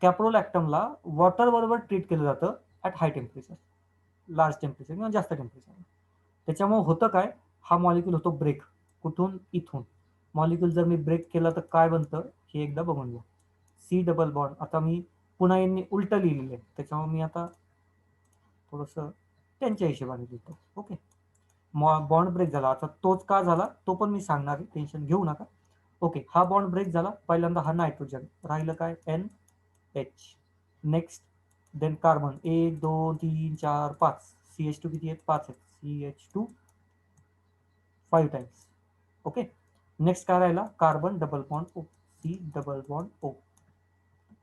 कॅप्रोलॅक्टमला वॉटर बरोबर ट्रीट केलं जातं at high temperature, large temperature किंवा जास्त टेम्परेचर. त्याच्यामुळे होतं काय, हा मॉलिक्यूल होतो ब्रेक. कुठून, इथून. मॉलिक्यूल जर मी ब्रेक केला तर काय बनतं हे एकदा बघून घ्या. सी डबल बॉन्ड, आता मी पुन्हा यांनी उलट लिहिलेलं आहे, त्याच्यामुळे मी आता थोडंसं त्यांच्या हिशोबाने लिहितो. ओके. बॉन्ड ब्रेक झाला, आता तोच का झाला तो पण मी सांगणार आहे, टेन्शन घेऊ नका. ओके, हा बॉन्ड ब्रेक झाला, पहिल्यांदा हा नायट्रोजन राहिलं काय, NH. Next then carbon 1 2 3 4 5, CH2 किती आहेत, 5 आहेत, CH2 5 टाइम्स. ओके. नेक्स्ट काय राहिला, carbon double bond O, C double bond O.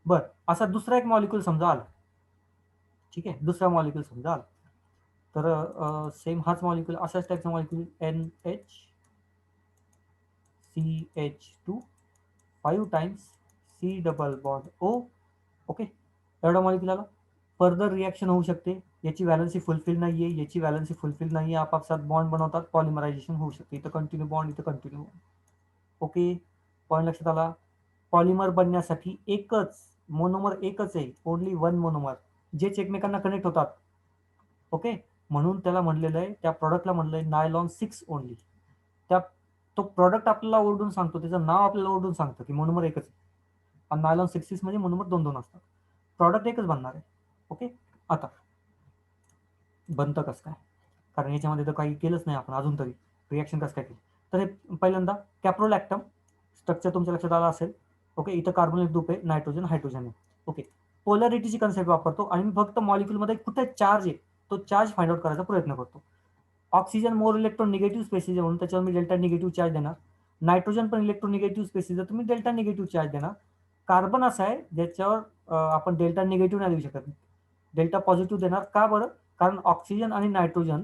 बर, असा दुसरा एक मॉलिक्यूल समजा आला. ठीक आहे, दुसरा मॉलिक्यूल समजा आला, तर सेम हाच मॉलिक्यूल, अशाच टाईपचा molecule NH CH2 5 times C double bond O. Okay, एवढा मॉलिक्यूल आला. फर्दर रिॲक्शन होऊ शकते, याची व्हॅलन्सी फुलफिल नाहीये, याची व्हॅलन्सी फुलफिल नाहीये, आपापसात बॉन्ड बनवतात, पॉलिमरायझेशन होऊ शकते, इथं कंटिन्यू बॉन्ड, इथं कंटिन्यू. ओके, पॉईंट लक्षात आला. पॉलिमर बनण्यासाठी एकच मोनोमर, एकच आहे, ओनली वन मोनोमर, जेच एकमेकांना कनेक्ट होतात. ओके, म्हणून त्याला म्हणलेलं आहे, त्या प्रॉडक्टला म्हणलंय नायलॉन 6 ओनली. त्या तो प्रॉडक्ट आपल्याला ओरडून सांगतो, त्याचं नाव आपल्याला ओरडून सांगतं की मोनोमर एकच आहे, आणि नायलॉन 6 म्हणजे मोनोमर 2 असतात, प्रॉडक्ट एकच बनणार आहे. ओके. आता बनतं कसं काय, कारण याच्यामध्ये तर काही केलंच नाही आपण अजून तरी, रिॲक्शन कसं काय केलं. तर हे पहिल्यांदा कॅप्रोलॅक्टम स्ट्रक्चर तुमच्या लक्षात आलं असेल. ओके, इथं कार्बोनिक ग्रुप आहे, नायट्रोजन हायड्रोजन आहे. ओके, पोलॅरिटीची कन्सेप्ट वापरतो आणि मी फक्त मॉलिक्यूलमध्ये कुठे चार्ज आहे तो चार्ज फाइंड आउट करायचा प्रयत्न करतो. Oxygen more electron negative species म्हणून त्याच्यावर मी डेल्टा निगेटिव्ह चार्ज देणार. नायट्रोजन पण इलेक्ट्रॉन निगेटिव्ह स्पेसिस, तुम्ही डेल्टा निगेटिव्ह चार्ज देणार. कार्बन असा आहे ज्याच्यावर आपण डेल्टा निगेटिव्ह नाही देऊ शकत, डेल्टा पॉझिटिव्ह देणार. का बरं, कारण ऑक्सिजन आणि नायट्रोजन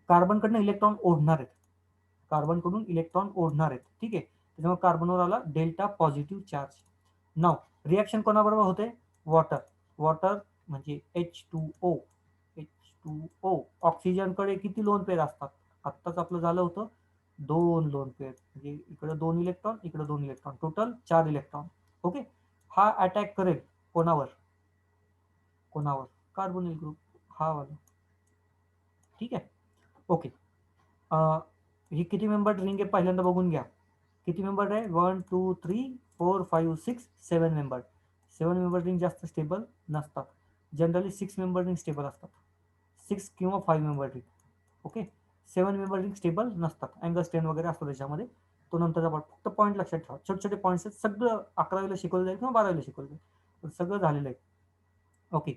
कार्बनकडनं इलेक्ट्रॉन ओढणार आहेत, कार्बनकडून इलेक्ट्रॉन ओढणार आहेत. ठीक आहे, त्याच्यामुळे कार्बनवर आला डेल्टा पॉझिटिव्ह चार्ज. नाव रिॲक्शन कोणाबरोबर होते, वॉटर. वॉटर म्हणजे H2O. H2O, ऑक्सिजनकडे किती लोन पेअर असतात, आत्ताच आपलं झालं होतं 2 लोन पेअर, म्हणजे इकडे 2 इलेक्ट्रॉन, इकडे 2 इलेक्ट्रॉन, टोटल 4 इलेक्ट्रॉन. ओके, हा अटॅक करेल कोणावर, कोणावर, कार्बोनिल ग्रुप, हा वाला. ठीक आहे. ओके, ही किती मेंबर रिंग आहे पहिल्यांदा बघून घ्या. किती मेंबर आहे, 1 2 3 4 5 6 7 मेंबर. 7 मेंबर रिंग जास्त स्टेबल नसतात, जनरली 6 मेंबर रिंग स्टेबल असतात, 6 किंवा 5 member ring. Okay, 7 member ring stable नसतात, अँगल स्टेन वगैरे असतो त्याच्यामध्ये, तो नंतरचा पार्ट. फक्त पॉईंट लक्षात ठेवा, छोटे छोटे पॉईंट्स आहेत, सगळं 11वीला शिकवलं जाईल किंवा 12वीला शिकवलं जाईल, सगळं झालेलं आहे. ओके.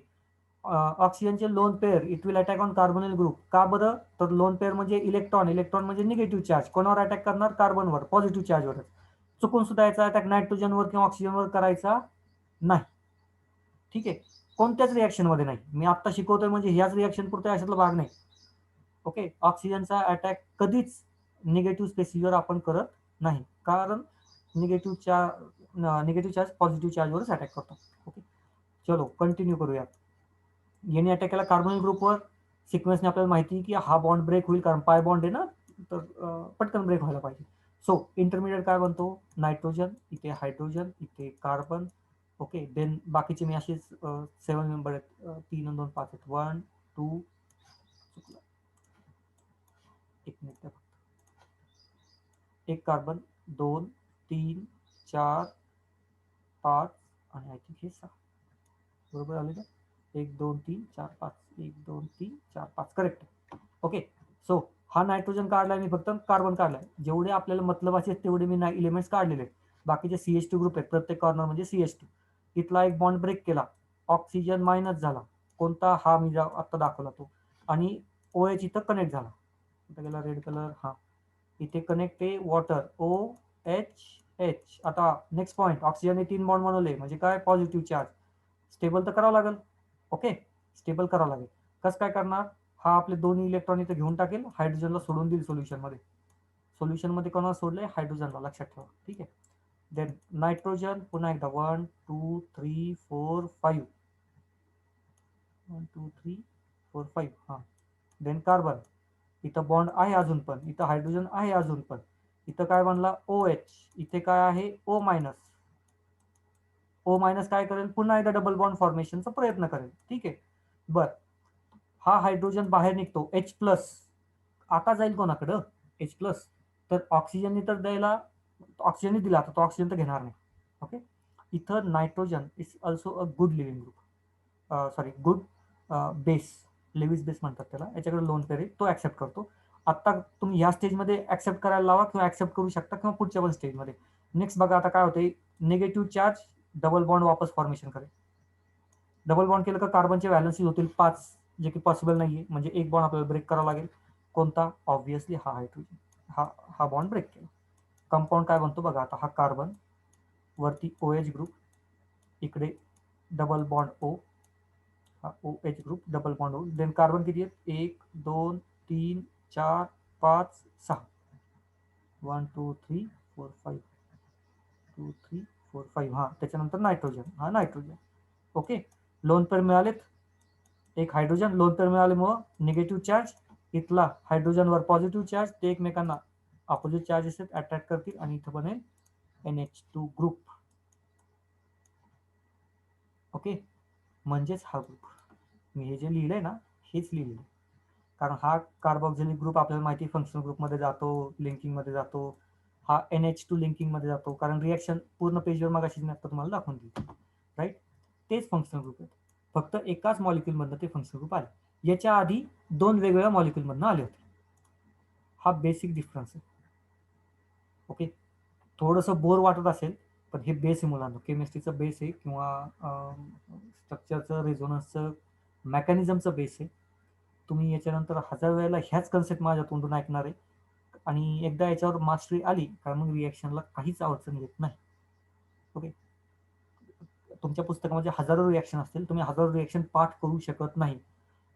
ऑक्सिजनचे lone pair it will attack on carbonyl group. का बरं? तर लोन पेअर म्हणजे इलेक्ट्रॉन, इलेक्ट्रॉन म्हणजे निगेटिव्ह चार्ज. कोणावर अटॅक करणार? कार्बनवर, पॉझिटिव्ह चार्जवरच. चुकून सुद्धा याचा अटॅक नायट्रोजनवर किंवा ऑक्सिजनवर करायचा नाही. ठीक आहे, कोणत्याच रिॲक्शन मध्ये नाही. मी आता शिकवतोय म्हणजे ह्याच रिॲक्शन पुरते अशातला भाग नाही. ओके, ऑक्सिजनचा अटॅक कधीच निगेटिव्ह स्पेसिसवर आपण करत नाही, कारण निगेटिव्ह चार्ज पॉझिटिव्ह चार्जवरच अटॅक करतो. ओके, चलो कंटिन्यू करूया. याने अटॅक केला कार्बोनिल ग्रुपवर. सिक्वेन्सने आपल्याला माहिती आहे की हा बॉन्ड ब्रेक होईल, कारण पाय बॉन्ड आहे ना, तर पटकन ब्रेक व्हायला पाहिजे. सो इंटरमिडिएट काय बनतो? नायट्रोजन, इथे हायड्रोजन, इथे कार्बन. ओके, देन बाकीचे मी असेच 7 मेंबर आहेत, 3 आणि 2 5 आहेत. 1 2, एक मिनिट, एक कार्बन, 2 3 4 5 आणि आय थिंक हे 6. बरोबर आले का? 1 2 3 4 5, 1 2 3 4 5, करेक्ट. ओके, सो हा नायट्रोजन काढलाय मी, फक्त कार्बन काढलाय. जेवढे आपल्याला मतलबाचे आहेत तेवढे मी इलेमेंट्स काढलेले आहेत. बाकीचे CH2 ग्रुप आहेत, प्रत्येक कॉर्नर म्हणजे CH2. इथला एक बॉन्ड ब्रेक केला, ऑक्सिजन मायनस झाला. कोणता? हा मी आता दाखवला तो. आणि OH इथं कनेक्ट झाला. कुठे गेला रेड कलर? हा, इथे कनेक्ट आहे वॉटर, OH. आता नेक्स्ट पॉईंट, ऑक्सिजनने 3 बॉन्ड बनवले म्हणजे काय? Positive charge. स्टेबल तर करावं लागेल. ओके, स्टेबल करावं लागेल. कसं काय करणार? हा आपले दोन्ही इलेक्ट्रॉन इथे घेऊन टाकेल, हायड्रोजनला सोडून देईल सोल्युशनमध्ये. सोल्युशनमध्ये कोणाला सोडलंय? हायड्रोजनला, लक्षात ठेवा. ठीक आहे, देन नायट्रोजन पुन्हा एकदा 1 2 3 4 5, 1 2 3 4 5. हा, देन कार्बन, इथं बॉन्ड आहे अजून पण, इथं हायड्रोजन आहे अजून पण. इथं काय बनला? OH. इथे काय आहे? O minus. O मायनस काय करेल? पुन्हा एकदा डबल बॉन्ड फॉर्मेशनचा प्रयत्न करेल. ठीक आहे, बर. हा हायड्रोजन बाहेर निघतो, H प्लस. आता जाईल कोणाकडं? H plus. तर ऑक्सिजनने तर द्यायला, ऑक्सिजनने दिला तर तो ऑक्सिजन तर घेणार नाही. ओके, इथं nitrogen is also a good leaving group, sorry good base, Lewis base म्हणतात त्याला. याच्याकडे लोन पेअर आहे, तो ऍक्सेप्ट करतो. आता तुम्ही ह्या स्टेजमध्ये ऍक्सेप्ट करायला लावा, किंवा ऍक्सेप्ट करू शकता, किंवा पुढच्या पण स्टेजमध्ये. नेक्स्ट बघा आता काय होते, निगेटिव्ह चार्ज डबल बॉन्ड वापस फॉर्मेशन करेल. डबल बॉन्ड केलं का कार्बनचे व्हॅलन्सीज होतील 5, जे की पॉसिबल नाहीये. म्हणजे एक बॉन्ड आपल्याला ब्रेक करावा लागेल. कोणता? ऑब्व्हियसली हा हायड्रोजन. हा हा बॉन्ड ब्रेक केला. कंपाऊंड काय बनतो बघा आता, हा कार्बन, वरती OH ग्रुप, इकडे डबल बॉन्ड O, हा OH group, double bond O. Then carbon किती आहेत? 1 2 3 4 5 6, 1 2 3 4 5, 2 3 4 5. हा, त्याच्यानंतर नायट्रोजन, हा नायट्रोजन. ओके, लोन पेअर मिळालेत. एक हायड्रोजन लोन पेअर मिळाल्यामुळं निगेटिव्ह चार्ज, इथला हायड्रोजनवर पॉझिटिव्ह चार्ज, ते एकमेकांना अपोजिट चार्जेस अट्रॅक्ट करतील आणि इथं बनेल NH2 ग्रुप. ओके, म्हणजेच हा ग्रुप मी हे जे लिहिलंय ना, हेच लिहिलंय. कारण हा कार्बोक्सिलिक ग्रुप आपल्याला माहिती फंक्शनल ग्रुपमध्ये जातो, लिंकिंगमध्ये जातो. हा NH2 लिंकिंगमध्ये जातो, कारण रिॲक्शन पूर्ण पेजवर मग अशी मी आता तुम्हाला दाखवून दिली. राईट, तेच फंक्शनल ग्रुप आहेत. फक्त एकाच मॉलिक्युलमधनं ते फंक्शनल ग्रुप आले. याच्या आधी 2 वेगवेगळ्या मॉलिक्युलमधनं आले होते. हा बेसिक डिफरन्स आहे. ओके, थोडंसं बोर वाटत असेल, पण हे बेस आहे मुलांना, केमिस्ट्रीचं बेस आहे, किंवा स्ट्रक्चरचं, रेझोनन्सचं, मेकॅनिझमचं बेस आहे. तुम्ही याच्यानंतर 1000 वेळेला ह्याच कन्सेप्ट माझ्या तोंडून ऐकणार आहे. आणि एकदा याच्यावर मास्टरी आली का मग रिॲक्शनला काहीच अडचण येत नाही. ओके, तुमच्या पुस्तकामध्ये हजारो रिॲक्शन असतील, तुम्ही हजारो रिॲक्शन पाठ करू शकत नाही.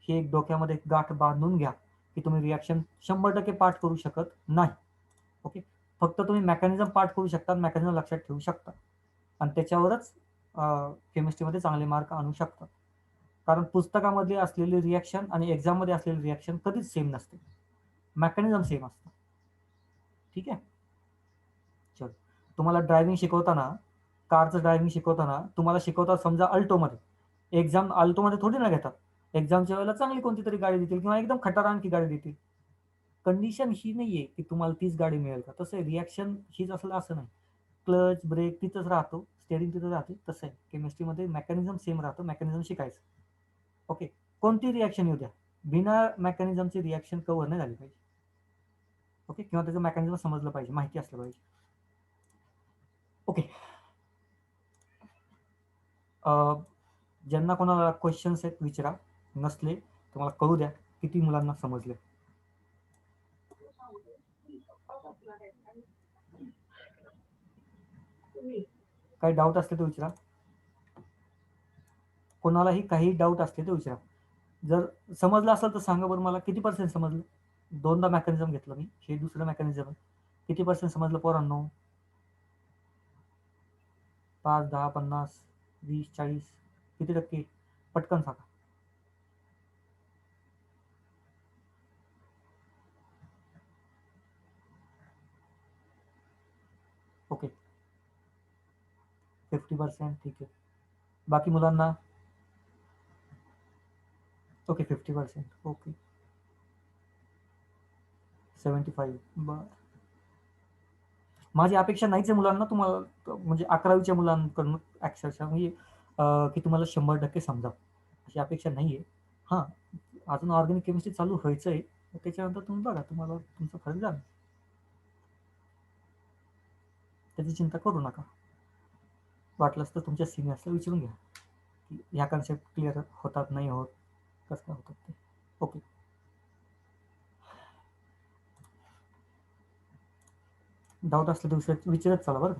हे एक डोक्यामध्ये गाठ बांधून घ्या की तुम्ही रिॲक्शन 100% पाठ करू शकत नाही. ओके, फक्त तुम्ही मेकॅनिझम पाठ करू शकता, मेकॅनिझम लक्षात ठेवू शकता, आणि त्याच्यावरच केमिस्ट्रीमध्ये चांगले मार्क आणू शकतात. कारण पुस्तकामध्ये असलेली रिॲक्शन आणि एक्झाममध्ये असलेली रिॲक्शन कधीच सेम नसते, मेकॅनिझम सेम असतं. ठीक आहे, चल. तुम्हाला ड्रायव्हिंग शिकवताना, कारचं ड्रायव्हिंग शिकवताना तुम्हाला शिकवतात समजा अल्टोमध्ये. एक्झाम अल्टोमध्ये थोडी ना घेतात. एक्झामच्या वेळेला चांगली कोणती तरी गाडी देतील, किंवा एकदम खटारांकी गाडी देतील. कंडिशन ही नाहीये की तुम्हाला तीच गाडी मिळेल का. तसं रिॲक्शन हीच असलं असं नाही. क्लच ब्रेक तिथंच राहतो, स्टेअरिंग तिथं राहते. तसं आहे केमिस्ट्रीमध्ये, मेकॅनिझम सेम राहतं, मेकॅनिझम शिकायचं. ओके, कोणती रिॲक्शन येऊ द्या, बिना मेकॅनिझमची रिॲक्शन कव्हर नाही झाली पाहिजे. ओके, किंवा त्याचं मेकॅनिझम समजलं पाहिजे, माहिती असलं पाहिजे. ओके, ज्यांना कोणाला क्वेश्चन्स आहेत विचारा, नसले तुम्हाला कळू द्या किती मुलांना समजले. काही डाऊट असले तर विचारा, कोणालाही काही डाऊट असले तर विचारा. जर समजलं असेल तर सांगा बरं मला, किती पर्सेंट समजलं? दोनदा मेकॅनिझम घेतलं मी, हे दुसरं मेकॅनिझम आहे. किती पर्सेंट समजलं पोरांनो? 5, 10, 50, 20, 40, किती टक्के? पटकन सांगा. ओके, 50%. ठीक आहे. बाकी मुलांना? ओके, 50%. ओके, 75. बरं, माझी अपेक्षा नाहीच आहे मुलांना, तुम्हाला म्हणजे 11वीच्या मुलांकडून अक्षरशः म्हणजे की तुम्हाला 100% समजा, अशी अपेक्षा नाही आहे. हां, अजून ऑर्गॅनिक केमिस्ट्री चालू व्हायचं आहे, त्याच्यानंतर तुम्ही बघा, तुम्हाला तुमचा फरक जाणवेल. त्याची चिंता करू नका. वाटलंच तर तुमच्या सिनियर्सला विचारून घ्या की ह्या कन्सेप्ट क्लिअर होतात, नाही होत, कसं काय होतात ते. ओके, डाऊट असले तर विचारत चला बरं.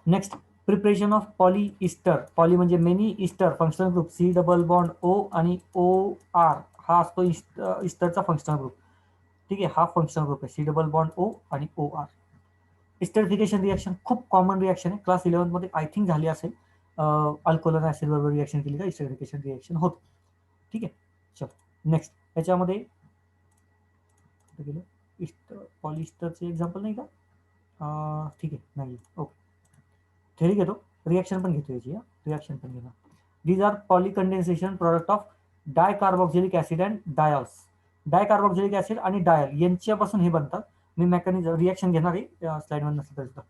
Next, preparation of polyester. Poly म्हणजे many, ester functional group, C double bond O आणि ओ आर हा असतो इस्टरचा फंक्शनल ग्रुप. ठीक आहे, हा फंक्शनल ग्रुप आहे, सी डबल बॉन्ड ओ आणि ओ आर. इस्टरिफिकेशन रिएक्शन खूप कॉमन रिएक्शन आहे, क्लास 11 मध्ये आय थिंक झाली असेल. अल्कोहोल ऍसिड बरोबर रिएक्शन केली का इस्टरिफिकेशन रिएक्शन होत. ठीक आहे, चल नेक्स्ट. याच्यामध्ये पॉलिस्टरचे एक्झाम्पल नाही का? ठीक आहे, नाही. ओके, थेरी घेतो, रिएक्शन पण घेतो याची. रिएक्शन पण घेणार. These are polycondensation product of dicarboxylic acid and diols. Dicarboxylic acid आणि डायल यांच्यापासून हे बनतात. मी मेकॅनिझम रिएक्शन घेणार आहे, स्लाइड वर नसतं तरी.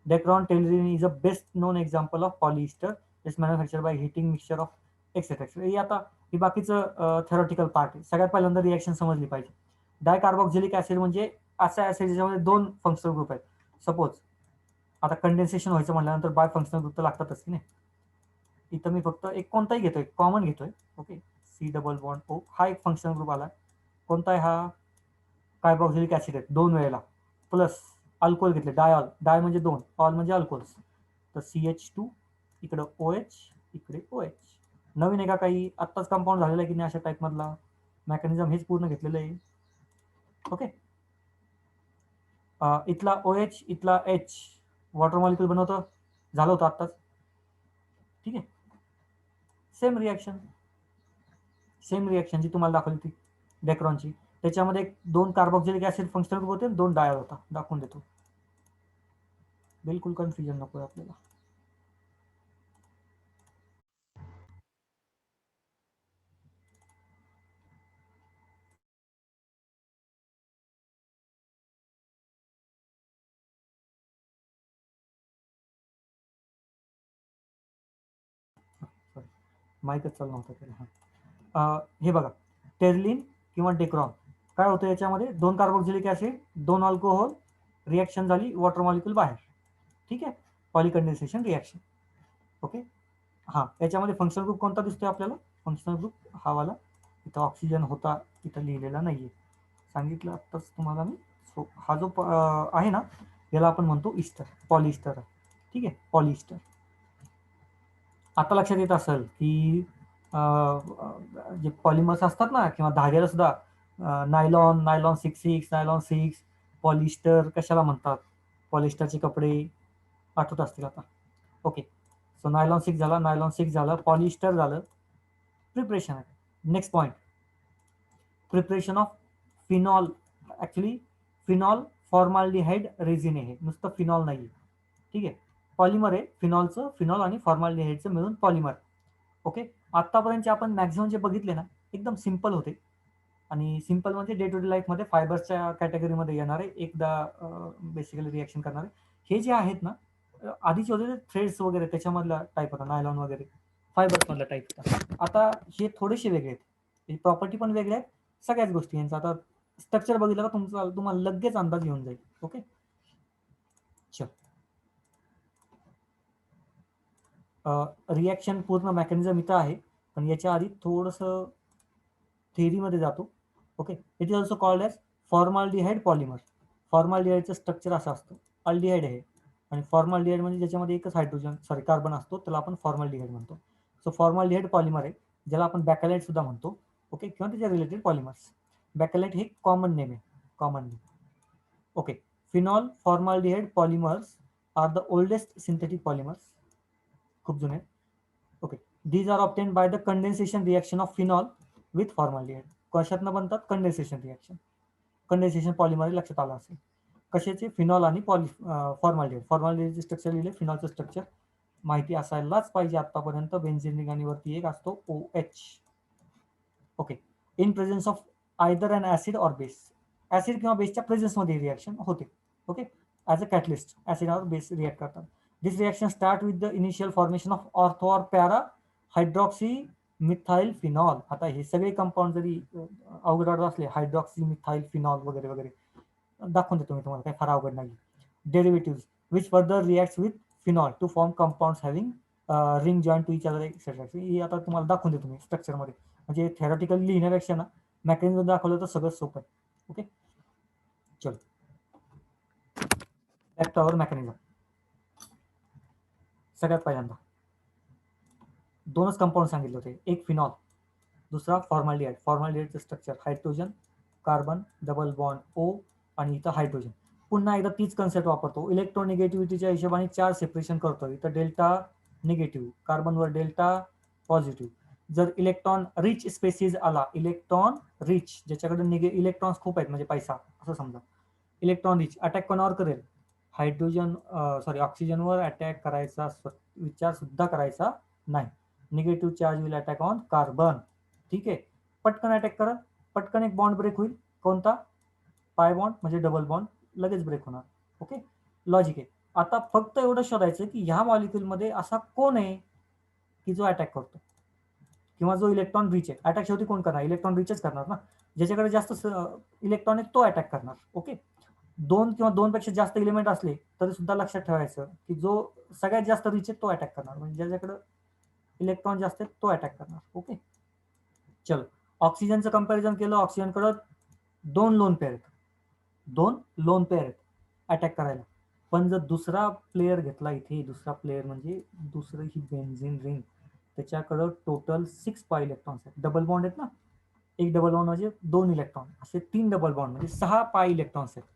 Dacron Terylene is a best known example of polyester. Is manufacture by heating mixture of etcetera. हे आता ही बाकीचं थेरॉटिकल पार्ट आहे. सगळ्यात पहिल्यांदा रिएक्शन समजली पाहिजे. डायकार्बोक्सिलिक ऍसिड म्हणजे असा ऍसिड ज्याच्यामध्ये 2 फंक्शनल ग्रुप आहेत. सपोज आता कंडेन्सेशन व्हायचं म्हटल्यानंतर बाय फंक्शनल ग्रुप तर लागतातच की नाही. इथं मी फक्त एक कोणताही घेतोय, कॉमन घेतोय. Okay, C double bond O हा एक फंक्शनल ग्रुप आला. कोणता आहे हा? कार्बोक्सिलिक ऍसिड आहे 2 वेळेला, प्लस अल्कोहोल घेतले, डायऑल. डाय म्हणजे 2, ऑल म्हणजे अल्कोहोल्स. तर CH2 इकडं OH, इकडे OH. नवीन आहे का काही? आत्ताच कंपाऊंड झालेला आहे की नाही अशा टाईप मधला? मेकॅनिझम हेच पूर्ण घेतलेलं आहे. ओके, इथला OH, इथला H वॉटर मॉलिक्यूल बनवतं, झालं होतं आत्ताच. ठीक आहे, सेम रिॲक्शन, सेम रिॲक्शन जी तुम्हाला दाखवली ती डेक्रॉनची, त्याच्यामध्ये 2 कार्बोक्सिलिक ऍसिड फंक्शनल ग्रुप होते, 2 डायल होता. दाखवून देतो, बिलकुल कन्फ्युजन नको आपल्याला. माईकच चालू नव्हतं त्याला. हे बघा, टेरलिन किंवा डेक्रॉन काय होतं याच्यामध्ये? 2 कार्बोक्सिलिक ऍसिड, 2 अल्कोहोल, रिॲक्शन झाली, वॉटर मॉलिक्यूल बाहेर. ठीक आहे, पॉलिकंडेन्सेशन रिॲक्शन. ओके, हां, याच्यामध्ये फंक्शनल ग्रुप कोणता दिसतोय आपल्याला? फंक्शनल ग्रुप हा वाला. इथं ऑक्सिजन होता, इथं लिहिलेला नाहीये, सांगितलं आत्ताच तुम्हाला मी. सो हा जो आहे ना, याला आपण म्हणतो इस्टर, पॉलिस्टर. ठीक आहे, पॉलिस्टर. आता लक्षात येत असेल की जे पॉलिमर्स असतात ना, किंवा धाग्याला सुद्धा नायलॉन, नायलॉन 66, नायलॉन 6, पॉलिस्टर कशाला म्हणतात? पॉलिस्टरचे कपडे आठवत असतील आता. ओके, सो नायलॉन 6 झाला, नायलॉन 6 झालं, पॉलिस्टर झालं. प्रिपरेशन आहे. Next point, preparation of phenol. Actually phenol formaldehyde resin आहे, नुसतं फिनॉल नाही. ठीक आहे, पॉलिमर आहे फिनॉलचं, फिनॉल आणि फॉर्माल्डिहाइडचं मिळून पॉलिमर. ओके, आतापर्यंतचे आपण मॅक्झिमम जे बघितले ना, एकदम सिंपल होते. आणि सिंपल म्हणजे डे टू डे लाईफमध्ये फायबर्सच्या कॅटेगरीमध्ये येणारे, एकदा बेसिकली रिॲक्शन करणारे. हे जे आहेत ना, आधीचे होते थ्रेड्स वगैरे, त्याच्यामधला टाईप होता नायलॉन वगैरे, फायबर्स मधला टाईप होता. आता हे थोडेसे वेगळे आहेत, प्रॉपर्टी पण वेगळे आहेत, सगळ्याच गोष्टी यांचा. आता स्ट्रक्चर बघितलं का तुम्हाला लगेच अंदाज येऊन जाईल. ओके, चल रिॲक्शन पूर्ण मेकॅनिझम इथं आहे, पण याच्या आधी थोडंसं थेअरीमध्ये जातो. Okay, it is also called as formaldehyde polymer. फॉर्माल्डिहाइडचं स्ट्रक्चर असं असतं, अल्डिहाइड आहे आणि फॉर्माल्डिहाइड म्हणजे ज्याच्यामध्ये एकच हायड्रोजन कार्बन असतो त्याला आपण फॉर्माल्डिहाइड म्हणतो. सो फॉर्माल्डिहाइड पॉलिमर आहे, ज्याला आपण बॅकलाइट सुद्धा म्हणतो. ओके, किंवा त्याच्या रिलेटेड पॉलिमर्स. बॅकलाइट हे कॉमन नेम आहे, common name. Okay, phenol formaldehyde polymers are the oldest synthetic polymers, खूप जुने. Okay, these are obtained by the condensation reaction of phenol with formaldehyde. कशातनं बनतात? Condensation reaction. कंडेन्सेशन पॉलिमर लक्षात आलं असेल. कशाचे? फिनॉल आणि फॉर्माल्डिहाइड. फॉर्माल्डिहाइडचे स्ट्रक्चर लिहिले, फिनॉलचं स्ट्रक्चर माहिती असायलाच पाहिजे आतापर्यंत. बेन्झीन रिंग आणि वरती एक असतो OH. Okay, in presence of either an acid or base. Acid किंवा बेसच्या प्रेझेन्समध्ये रिएक्शन होते. Okay, as a catalyst acid or base react करतात. This reaction start with the initial formation of ortho or para hydroxy methyl phenol. आता हे सगळे compound जरी अवघड असले, हायड्रॉक्सी मिथाइल फिनॉल वगैरे वगैरे, दाखवून देतो मी तुम्हाला, काही फार अवघड नाही. Derivative which further reacts with phenol to form compounds having ring join to each other etcetera. ही आता तुम्हाला दाखवून देतो मी स्ट्रक्चरमध्ये. म्हणजे थेरॉटिकल लिहिण्यापेक्षा ना मेकॅनिझम दाखवलं तर सगळं सोपं आहे. ओके, चलो बॅक टू आवर मेकॅनिझम. सगळ्यात पहिल्यांदा दोनच कंपाऊंड सांगितले होते, एक फिनॉल, दुसरा फॉर्माल्डिहाइड. फॉर्माल्डिहाइडचं structure hydrogen carbon double bond O आणि इथं हायड्रोजन. पुन्हा एकदा तीच कन्सेप्ट वापरतो. इलेक्ट्रोनिगेटिव्हिटीच्या हिशोबाने 4 सेपरेशन करतो. इथं डेल्टा निगेटिव्ह, कार्बनवर डेल्टा पॉझिटिव्ह. जर इलेक्ट्रॉन रिच स्पेसिस आला, इलेक्ट्रॉन रिच, ज्याच्याकडे इलेक्ट्रॉन्स खूप आहेत म्हणजे पैसा असं समजा, इलेक्ट्रॉन रिच अटॅक कोणावर करेल? हायड्रोजन ऑक्सिजनवर अटॅक करायचा विचार सुद्धा करायचा नाही. Negative charge will attack on carbon. ठीक आहे, पटकन अटॅक करा, पटकन एक बॉन्ड ब्रेक होईल. कोणता? पाय बॉन्ड, म्हणजे डबल बॉन्ड लगेच ब्रेक होणार. ओके, लॉजिक आहे. आता फक्त एवढं शोधायचं की ह्या मॉलिक्युलमध्ये असा कोण आहे की जो अटॅक करतो किंवा जो इलेक्ट्रॉन रिच आहे. अटॅक शेवटी कोण करणार? इलेक्ट्रॉन रिचच करणार ना. ज्याच्याकडे जास्त इलेक्ट्रॉन आहे तो अटॅक करणार. ओके, दोन किंवा दोनपेक्षा जास्त एलिमेंट असले तरी सुद्धा लक्षात ठेवायचं की जो सगळ्यात जास्त रिच आहे तो अटॅक करणार, म्हणजे ज्याच्याकडे इलेक्ट्रॉन जास्त आहेत तो अटॅक करणार. ओके, चलो ऑक्सिजनचं कंपॅरिझन केलं. ऑक्सिजनकडे दोन लोन पेअर आहेत, दोन लोन पेअर आहेत अटॅक करायला. पण जर दुसरा प्लेयर घेतला इथे, दुसरा प्लेयर म्हणजे दुसरं ही बेन्झीन रिंग, त्याच्याकडं टोटल 6 पाय इलेक्ट्रॉन्स आहेत. डबल बॉन्ड आहेत ना, एक डबल बॉन्ड म्हणजे 2 इलेक्ट्रॉन, असे 3 डबल बॉन्ड म्हणजे 6 पाय इलेक्ट्रॉन्स आहेत.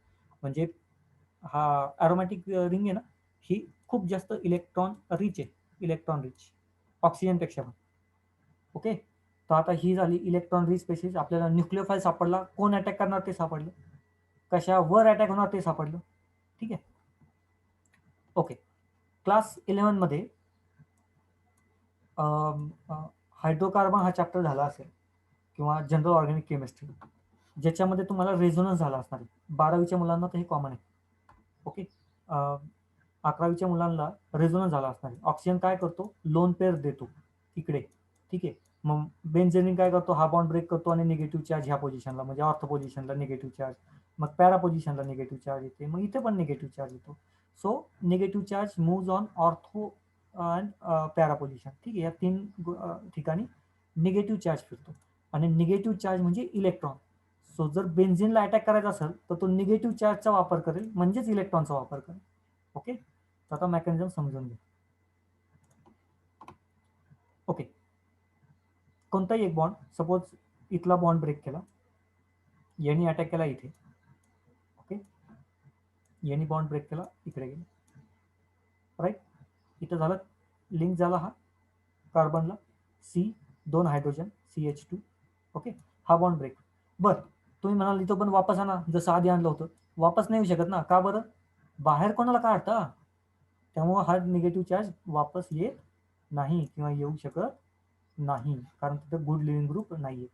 म्हणजे हा अरोमॅटिक रिंग आहे ना, ही खूप जास्त इलेक्ट्रॉन रिच आहे, इलेक्ट्रॉन रिच ऑक्सिजनपेक्षा पण. ओके, तर आता ही झाली इलेक्ट्रॉन रिच स्पेसिस. आपल्याला न्यूक्लियोफाईल सापडला, कोण अटॅक करणार ते सापडलं, कशावर अटॅक होणार ते सापडलं. ठीक आहे, ओके. क्लास 11 मध्ये हायड्रोकार्बन हा चॅप्टर झाला असेल किंवा जनरल ऑर्गॅनिक केमिस्ट्री, ज्याच्यामध्ये तुम्हाला रेझोनन्स झाला असणार आहे. 12वीच्या मुलांना तर हे कॉमन आहे. ओके, 11वीच्या मुलांना रेझोनन्स झाला असणार आहे. ऑक्सिजन काय करतो? लोन पेअर देतो इकडे. ठीक आहे, मग बेन्झीन काय करतो? हा बॉन्ड ब्रेक करतो आणि निगेटिव्ह चार्ज ह्या पोझिशनला, म्हणजे ऑर्थो पोझिशनला निगेटिव्ह चार्ज, मग पॅरा पोझिशनला निगेटिव्ह चार्ज येते, मग इथे पण निगेटिव्ह चार्ज येतो. So negative charge moves on ortho and para position. ठीक आहे, या 3 ठिकाणी निगेटिव्ह चार्ज फिरतो आणि निगेटिव्ह चार्ज म्हणजे इलेक्ट्रॉन. सो जर बेन्झीनला अटॅक करायचा असेल तर तो निगेटिव्ह चार्जचा वापर करेल, म्हणजेच इलेक्ट्रॉनचा वापर करेल. ओके, तर आता मेकॅनिझम समजून घ्या. ओके, कोणताही एक बॉन्ड, सपोज इथला बॉन्ड ब्रेक केला, यांनी अटॅक केला इथे. ओके, यांनी बॉन्ड ब्रेक केला, इकडे गेला, राईट. इथं झालं लिंक झाला हा कार्बनला, C2 हायड्रोजन CH2. ओके, हा बॉन्ड ब्रेक. बरं, तुम्ही म्हणाल इथं पण वापस आणा, जसं आधी आणलं होतं. वापस नाही येऊ शकत ना, का बरं? बाहेर कोणाला काढता, त्यामुळं हा निगेटिव्ह चार्ज वापस येत नाही किंवा येऊ शकत नाही, कारण तिथं गुड लिव्हिंग ग्रुप नाही आहे.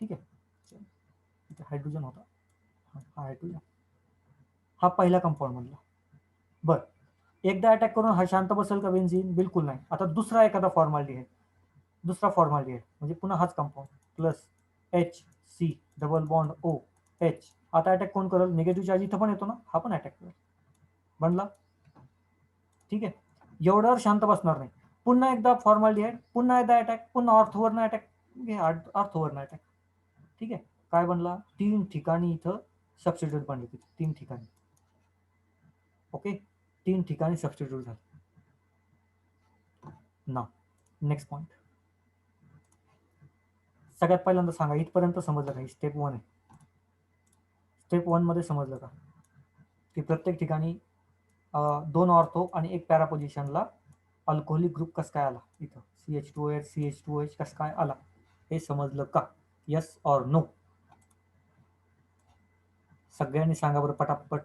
ठीक आहे, इथे हायड्रोजन होता, हा हायड्रोजन, हा पहिला कंपाऊंड म्हणला. बरं, एकदा अटॅक करून हा शांत बसेल का बेन्झीन? बिलकुल नाही. आता दुसरा एखादा फॉर्माल्डिहाइड, दुसरा फॉर्माल्डिहाइड म्हणजे पुन्हा हाच compound plus HC double bond OH. आता अटॅक कोण करेल? निगेटिव्ह चार्ज इथं पण येतो ना, हा पण अटॅक करेल, बनला. ठीक आहे, एवढ्यावर शांत बसणार नाही. पुन्हा एकदा फॉर्मॅलिटी, पुन्हा एकदा अटॅक, पुन्हा ऑर्थोवरनं अटॅक, ऑर्थोवरनं अटॅक. ठीक आहे, काय बनला, 3 ठिकाणी इथं सबस्टिट्यूट बनले, 3 ठिकाणी. ओके, 3 ठिकाणी सबस्टिट्यूट झाले. ना नेक्स्ट पॉइंट, सगळ्यात पहिल्यांदा सांगा इथपर्यंत समजलं का? स्टेप 1 आहे. स्टेप 1 मध्ये समजलं का की प्रत्येक ठिकाणी 2 ऑर्थो आणि 1 पॅरा पोझिशनला अल्कोहोलिक ग्रुप कसं काय आला, इथं CH2OH CH2OH कसं काय आला, हे समजलं का? Yes or no? सगळ्यांनी सांगा बरं पटापट.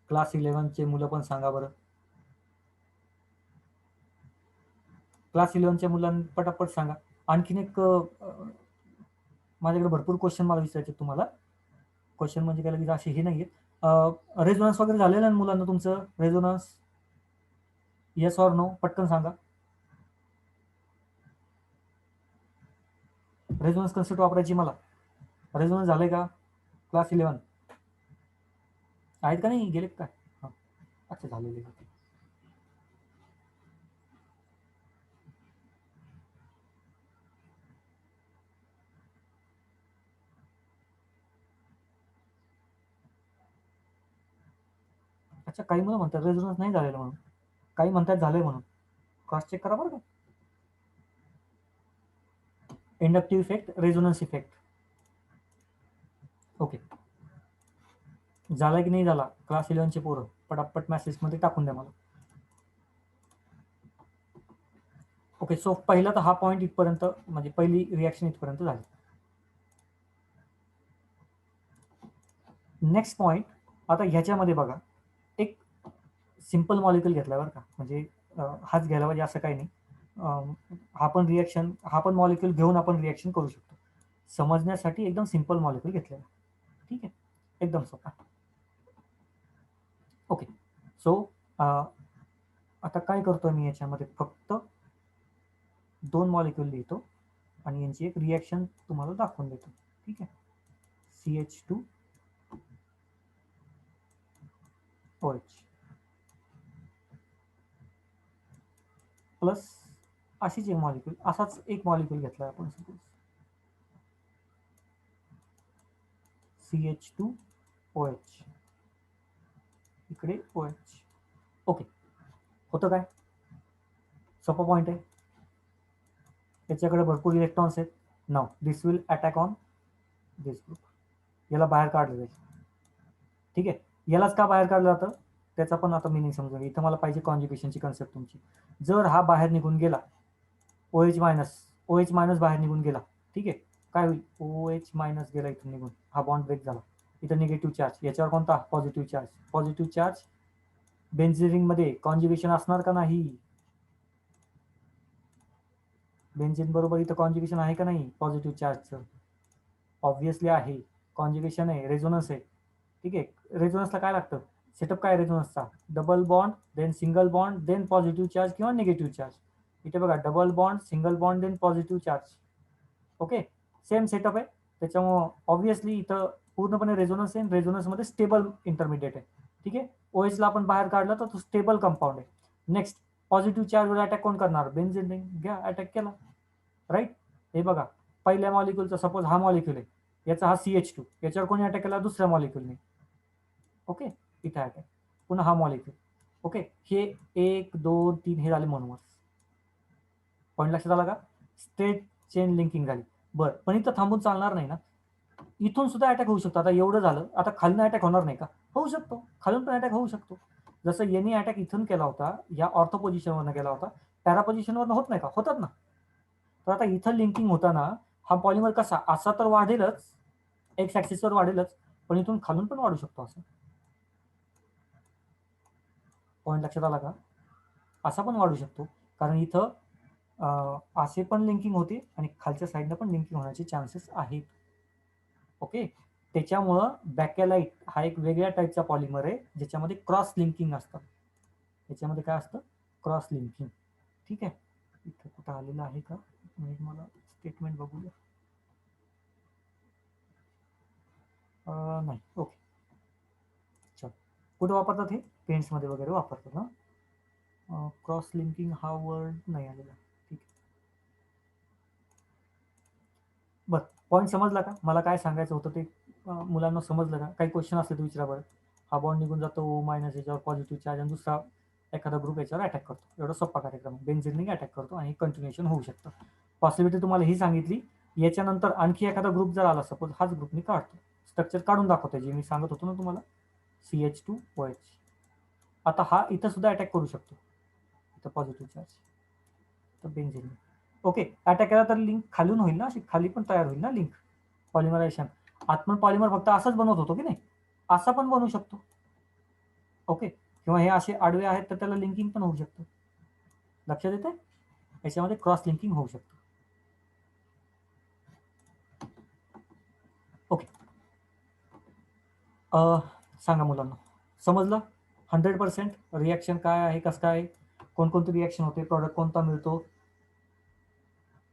क्लास 11चे मुलं पण सांगा बरं. क्लास 11च्या मुलांनी पटापट सांगा. आणखीन एक माझ्याकडे भरपूर क्वेश्चन मला विचारायचे तुम्हाला. क्वेश्चन म्हणजे काय लगेच असे हे नाहीये. रेझोनन्स वगैरे झालेलं आहे मुलांना तुमचं? रेझोनन्स येस ऑर नो पटकन सांगा. रेझोनन्स कन्सेप्ट वापरायची मला. रेझोनन्स झालंय का क्लास 11? आहेत का नाही, गेलेत काय? हां, अच्छा झालेले. अच्छा, काही मुलं म्हणतात रेझोनन्स नाही झालेलं म्हणून, काही म्हणतात झालंय म्हणून. क्रॉस चेक करा बरं का. Inductive effect, resonance effect. Okay, झाला की नाही झाला क्लास 11चे पोरं पटापट मेसेजमध्ये टाकून द्या मला. ओके, सो पहिला तर हा पॉईंट इथपर्यंत, म्हणजे पहिली रिॲक्शन इथपर्यंत झाली. नेक्स्ट पॉईंट, आता ह्याच्यामध्ये बघा एक सिंपल मॉलिक्युल घेतला बरं का, म्हणजे हाच घ्यायला पाहिजे असं काही नाही. हा पण मॉलिक्युल घेऊन आपण रिॲक्शन करू शकतो. समजण्यासाठी एकदम सिंपल मॉलिक्युल घेतलेला. ठीक आहे, एकदम सोपा. ओके, सो आता काय करतोय मी, याच्यामध्ये फक्त 2 मॉलिक्युल लिहितो आणि यांची एक रिॲक्शन तुम्हाला दाखवून देतो. ठीक आहे, CH2OH प्लस अशीच एक मॉलिक्युल, असाच एक मॉलिक्युल घेतला आपण, सपोज CH2OH, इकडे OH. ओके, होतं काय? सोपा पॉईंट आहे. त्याच्याकडे भरपूर इलेक्ट्रॉन्स आहेत. Now this will attack on this group. याला बाहेर काढलं जाईल. ठीक आहे, यालाच का बाहेर काढलं जातं त्याचा पण आता मिनिंग समजून. इथं मला पाहिजे कॉन्ज्युगेशनची कन्सेप्ट तुमची. जर हा बाहेर निघून गेला, OH मायनस बाहेर निघून गेला, ठीक आहे, काय होईल? OH मायनस गेला इथून निघून, हा बॉन्ड ब्रेक झाला. इथं निगेटिव्ह चार्ज, याच्यावर कोणता? Positive charge. Positive charge benzene मध्ये कॉन्ज्युगेशन असणार का नाही? बेन्झिन बरोबर इथं कॉन्ज्युगेशन आहे का नाही पॉझिटिव्ह चार्जचं? ऑब्व्हियसली आहे. कॉन्ज्युगेशन आहे, रेझोनन्स आहे. ठीक आहे, रेझोनन्सला काय लागतं? सेटअप काय रेझोनन्सचा? Double bond, then single bond, then positive charge किंवा निगेटिव्ह चार्ज. इथे बघा, double bond, single bond, then positive charge. Okay, same setup आहे. त्याच्यामुळं ऑब्व्हियसली इथं पूर्णपणे रेझोनन्स आहे. रेझोनन्समध्ये स्टेबल इंटरमिडिएट आहे. ठीक आहे, OH ला आपण बाहेर काढला तर तो स्टेबल कंपाऊंड आहे. नेक्स्ट, पॉझिटिव्ह चार्जवर अटॅक कोण करणार? बेन्झिन रिंग घ्या, अटॅक केला. राईट, हे बघा, पहिल्या मॉलिक्युलचा सपोज हा मॉलिक्युल आहे, याचा हा CH2, याच्यावर कोणी अटॅक केला? दुसऱ्या मॉलिक्युलने. ओके, इथे अटॅक, पुन्हा हा मॉलिक्युल. ओके, हे 1 2 3 हे झाले मोनोमर्स. पॉईंट लक्षात आला का? स्ट्रेट चेन लिंकिंग झाली. बरं, पण इथं थांबून चालणार नाही ना, इथून सुद्धा अटॅक होऊ शकतो. आता एवढं झालं, आता खालून अटॅक होणार नाही का? होऊ शकतो, खालून पण अटॅक होऊ शकतो. जसं यांनी अटॅक इथून केला होता, या ऑर्थो पोझिशनवरनं केला होता, पॅरा पोझिशनवरनं होत नाही का? होतात ना. तर आता इथं लिंकिंग होताना हा पॉलिमर कसा, असा तर वाढेलच, एक्स ऍक्सिसवर वाढेलच, पण इथून खालून पण वाढू शकतो. असं पॉईंट लक्षात आला का? असा पण वाढू शकतो, कारण इथं असे पण लिंकिंग होते आणि खालच्या साईडनं पण लिंकिंग होण्याचे चान्सेस आहेत. ओके, त्याच्यामुळं बॅकॅलाइट हा एक वेगळ्या टाईपचा पॉलिमर आहे, ज्याच्यामध्ये क्रॉस लिंकिंग असतं. याच्यामध्ये काय असतं? Cross linking. ठीक आहे, इथं कुठं आलेलं आहे का? मला स्टेटमेंट बघूया. नाही. ओके, चल, कुठं वापरतात हे? पेंट्समध्ये वगैरे वापरतात ना. क्रॉस लिंकिंग हा वर्ड नाही आलेला. बरं, पॉईंट समजला का? मला काय सांगायचं होतं ते मुलांना समजलं का? काही क्वेश्चन असले तर विचारा बरं. हा बॉन्ड निघून जातो, O मायनस याच्यावर पॉझिटिव्ह चार्ज आणि दुसरा एखादा ग्रुप याच्यावर अटॅक करतो. एवढा सोपा कार्यक्रम आहे. बेन्झीन अटॅक करतो आणि कंटिन्युएशन होऊ शकतं. पॉसिबिलिटी तुम्हाला ही सांगितली. याच्यानंतर आणखी एखादा ग्रुप जर आला, सपोज हाच ग्रुप मी काढतो, स्ट्रक्चर काढून दाखवतोय जे मी सांगत होतो ना तुम्हाला, CH2OH. आता हा इथं सुद्धा अटॅक करू शकतो, इथं पॉझिटिव्ह चार्ज, तर बेन्झीन. ओके, अटॅक केला तर लिंक खालून होईल ना, अशी खाली पण तयार होईल ना लिंक, पॉलिमरायझेशन. आपण पॉलिमर फक्त असंच बनवत होतो की नाही, असा पण बनवू शकतो. ओके, किंवा हे असे आडवे आहेत तर त्याला लिंकिंग पण होऊ शकतं. लक्षात येते? याच्यामध्ये क्रॉस लिंकिंग होऊ शकतं. ओके, सांगा मुलांना, समजलं? 100% रिॲक्शन काय आहे, कसं काय, कोणकोणती रिॲक्शन होते, प्रॉडक्ट कोणता मिळतो,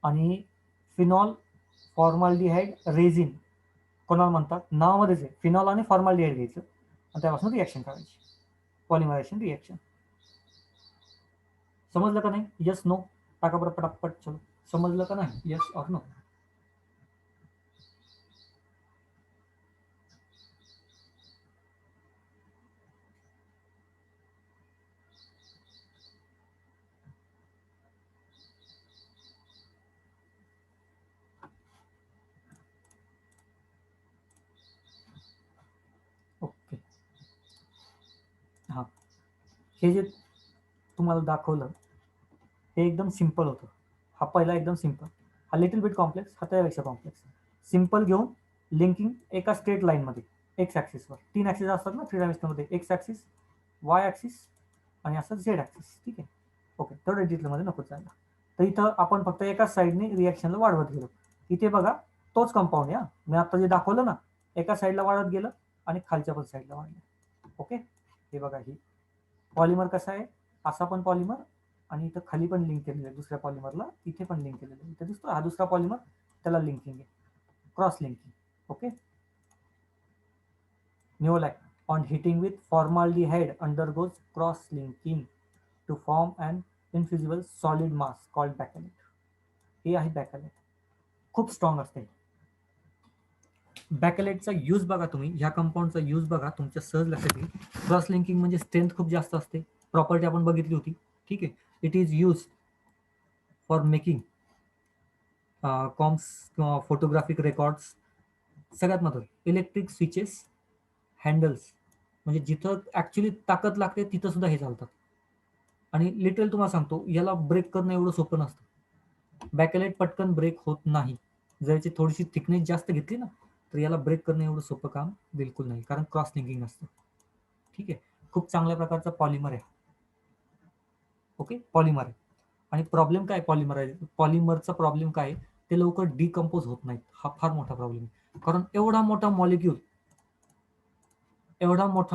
आणि फिनॉल फॉर्माल्डिहाइड रेझिन कोणाला म्हणतात, नावामध्येच आहे, फिनॉल आणि फॉर्माल्डिहाइड घ्यायचं आणि त्यापासून रिॲक्शन करायची, पॉलिमरायझेशन रिॲक्शन. समजलं का नाही? यस नो टाका बरं पटापट. चलो, समजलं का नाही? यस और नो. ओके, हां, हे जे तुम्हाला दाखवलं हे एकदम सिंपल होतं. हा पहिला एकदम सिंपल, हा लिटिल बिट कॉम्प्लेक्स, हा त्यापेक्षा कॉम्प्लेक्स. सिंपल घेऊन लिंकिंग एका स्ट्रेट लाईनमध्ये एक्स ॲक्सिसवर, 3 ॲक्सिस असतात ना 3 डायमेन्शनमध्ये, एक्स ॲक्सिस, वाय ॲक्सिस आणि असं झेड ॲक्सिस. ठीक आहे, ओके, तेवढं डिटेलमध्ये नको जायला. तर इथं आपण फक्त एकाच साईडने रिॲक्शनला वाढवत गेलो. इथे बघा तोच कंपाऊंड आहे. मी आता जे दाखवलं ना, एका साईडला वाढत गेलं आणि खालच्या पण साईडला वाढलं. ओके, हे बघा, ही पॉलिमर कसा आहे, असा पण पॉलिमर आणि इथं खाली पण लिंक केलेलं आहे दुसऱ्या पॉलिमरला, इथे पण लिंक केलेलं आहे. इथे दिसतो हा दुसरा पॉलिमर, त्याला लिंकिंग आहे, cross linking. Okay, Neolite on heating with formaldehyde undergoes cross-linking to form an infusible solid mass called bakelite. हे आहे बॅकलाइट, खूप स्ट्रॉंग असते. बॅकलाइटचा यूज बघा तुम्ही, ह्या कंपाऊंडचा यूज बघा, तुमच्या सहज लक्षात येईल. क्रॉस लिंकिंग म्हणजे स्ट्रेंथ खूप जास्त असते, प्रॉपर्टी आपण बघितली होती. ठीक आहे, it is use for making combs किंवा फोटोग्राफिक रेकॉर्ड्स. सगळ्यात महत्त्वाचं इलेक्ट्रिक स्विचेस, हँडल्स, म्हणजे जिथं ॲक्च्युली ताकद लागते तिथं सुद्धा हे चालतात. आणि लिटरल तुम्हाला सांगतो, याला ब्रेक करणं एवढं सोपं नसतं. बॅकलाइट पटकन ब्रेक होत नाही. जर याची थोडीशी थिकनेस जास्त घेतली ना, तर याला ब्रेक करणं एवढं सोपं काम बिलकुल नाही, कारण क्रॉस लिंकिंग असतं. ठीक आहे, खूप चांगल्या प्रकारचा पॉलिमर आहे. ओके, पॉलिमर आहे. आणि प्रॉब्लेम काय पॉलिमर आहे, पॉलिमरचा प्रॉब्लेम काय, ते लवकर डिकम्पोज होत नाहीत. हा फार मोठा प्रॉब्लेम आहे, कारण एवढा मोठा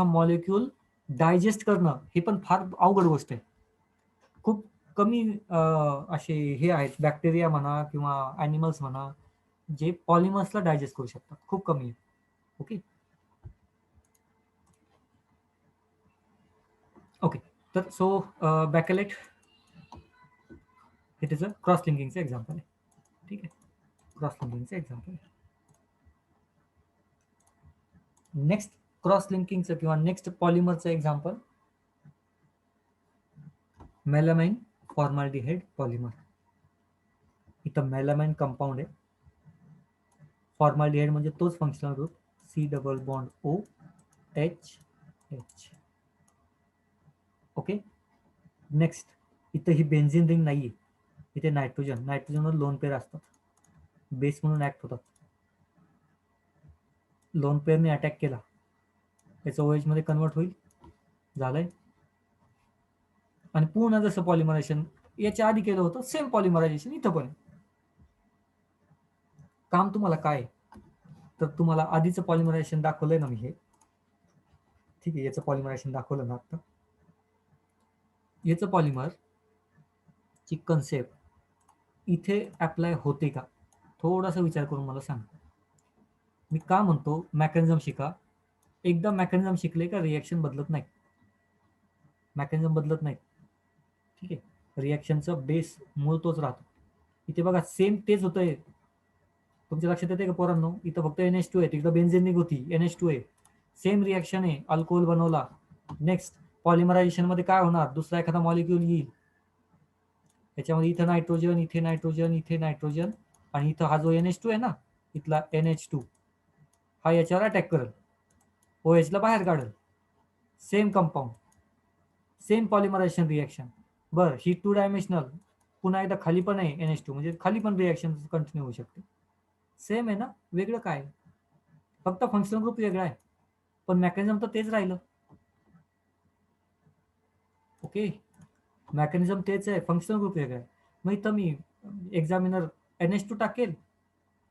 मॉलिक्यूल डायजेस्ट करणं हे पण फार अवघड गोष्ट आहे. खूप कमी असे हे आहेत, बॅक्टेरिया म्हणा किंवा ॲनिमल्स म्हणा, जे पॉलिमर्सला डायजेस्ट करू शकतात, खूप कमी आहे. ओके, ओके, तर सो बॅकलाइट हे त्याचं क्रॉस लिंकिंगचं एक्झाम्पल आहे. ठीक आहे, क्रॉस लिंकिंगचं एक्झाम्पल आहे. नेक्स्ट क्रॉस लिंकिंगचं किंवा नेक्स्ट पॉलिमरचं एक्झाम्पल, मेलामाइन फॉर्माल्डिहाइड पॉलिमर. इथं मेलामाइन कंपाऊंड आहे, फॉर्माल्डिहाइड म्हणजे तोच functional group, COOH. Okay, next, इथं ही बेन्झीन रिंग नाही आहे, इथे नायट्रोजनवर लोन पेअर असतात, बेस म्हणून ऍक्ट होतात. लोन पेअरने अटॅक केला, त्याचं OH मध्ये कन्वर्ट होईल, झालंय. आणि पूर्ण जसं पॉलिमरायझेशन याच्या आधी केलं होतं, सेम पॉलिमरायझेशन इथं पण. काम तुम्हाला काय, तर तुम्हाला आधीचं पॉलिमरायझेशन दाखवलंय ना मी हे. ठीक आहे, याचं पॉलिमरायझेशन दाखवलं ना आता. याचं पॉलिमर ची कन्सेप्ट इथे अप्लाय होते का, थोडासा विचार करून मला सांग. मी का म्हणतो मॅकॅनिझम शिका. एकदा मॅकॅनिझम शिकले का रिॲक्शन बदलत नाही, मॅकॅनिझम बदलत नाही. ठीक आहे, रिॲक्शनचा बेस मूळ तोच राहतो. इथे बघा सेम तेच होतंय, तुमच्या लक्षात येते का पोरांनो? इथं फक्त NH2 आहे, तिकडं बेन्झीन निघती, NH2 आहे. सेम रिॲक्शन आहे, अल्कोहोल बनवला. नेक्स्ट पॉलिमरायझेशन मध्ये काय होणार? दुसरा एखादा मॉलिक्यूल येईल, याच्यामध्ये इथं नायट्रोजन, इथे नायट्रोजन, इथे नायट्रोजन, आणि इथं हा जो NH2 आहे ना, इथला NH2 हा याच्यावर अटॅक करेल, OH ला बाहेर काढेल. Same compound, same polymerization reaction. बरं, ही 2 डायमेन्शनल, पुन्हा एकदा खाली पण आहे NH2, म्हणजे खाली पण रिॲक्शन कंटिन्यू होऊ शकते. सेम आहे ना, वेगळं काय? फक्त फंक्शनल ग्रुप वेगळा आहे, पण मेकॅनिझम तर तेच राहिलं. ओके, मेकॅनिझम तेच आहे, फंक्शनल ग्रुप वेगळा आहे. मग इथं मी एक्झामिनर NH2 टाकेल,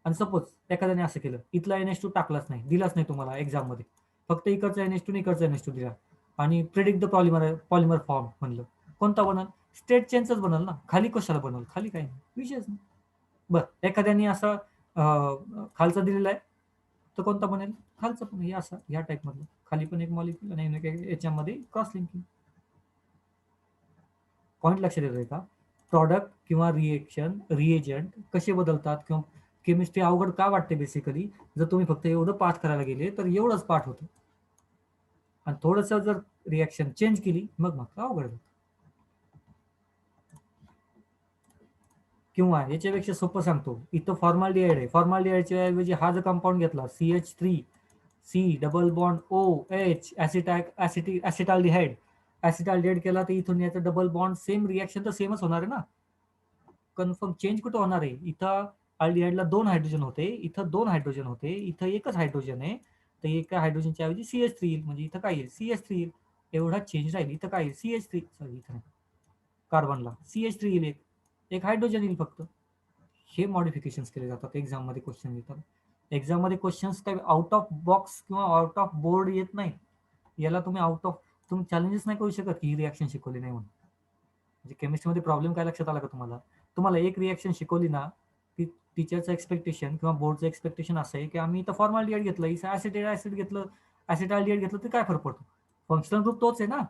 आणि सपोज एखाद्याने असं केलं, इथला NH2 टाकलाच नाही, दिलाच नाही तुम्हाला एक्झाम मध्ये, फक्त इकडचा NH2 इकडचा NH2 दिला, आणि प्रिडिक्ट द पॉलिमर फॉर्म म्हणलं, कोणता बनल? स्टेट चेंजच बनल ना, खाली कशाला बनल? खाली काही नाही, विषयच नाही. बरं, एखाद्याने असा खालचा दिलेला आहे, तर कोणता बनेल? खालचा पण, हे असा या टाईप मधलं, खाली पण एक मॉलिक्यूल आणि याच्यामध्ये क्रॉस लिंकिंग. पॉईंट लक्षात येतोय का? प्रॉडक्ट किंवा रिएक्शन, रिएजंट कसे बदलतात, किंवा केमिस्ट्री अवघड का वाटते बेसिकली? जर तुम्ही फक्त एवढं पाठ करायला गेले तर एवढंच पाठ होतं, आणि थोडंसं जर रिॲक्शन चेंज केली मग अवघड होतं. किंवा याच्यापेक्षा सोपं सांगतो, इथं फॉर्माल्डिहाइड आहे, फॉर्माल्डिहाइडच्या ऐवजी हा जर कंपाऊंड घेतला, CH3 C double bond OH ऍसिटाल्डिहाइड, ऍसिटाल्डिहाइड केला, तर इथून याचा डबल बॉन्ड, सेम रिॲक्शन तर सेमच होणार आहे ना. कन्फर्म चेंज कुठं होणार आहे? इथं अल्डिहाइडला 2 हायड्रोजन होते, इथं 2 हायड्रोजन होते, इथं एकच हायड्रोजन आहे, तर एका हायड्रोजनच्या ऐवजी CH3 येईल, म्हणजे इथं काय येईल? CH3 येईल. एवढा चेंज राहील. इथं काय येईल? CH3, सॉरी इथं नाही, कार्बनला CH3 येईल, एक हायड्रोजन येईल फक्त. हे मॉडिफिकेशन केले जातात एक्झाम मध्ये, क्वेश्चन येतात. एक्झाम मध्ये क्वेश्चन्स काय आउट ऑफ बॉक्स किंवा आउट ऑफ बोर्ड येत नाही. याला तुम्ही आउट ऑफ, तुम्ही चॅलेंजेस नाही करू शकत की ही रिॲक्शन शिकवली नाही म्हणून. म्हणजे केमिस्ट्रीमध्ये प्रॉब्लेम काय लक्षात आला का तुम्हाला? तुम्हाला एक रिॲक्शन शिकवली ना, ती टीचरचं एक्सपेक्टेशन किंवा बोर्डचं एक्सपेक्टेशन असं आहे की आम्ही इथं फॉर्माल्डिहाइड घेतलं, इथं ऍसिड घेतलं, ऍसिटाल्डिहाइड घेतलं, तर काय फरक पडतो? फंक्शनल ग्रुप तोच आहे ना,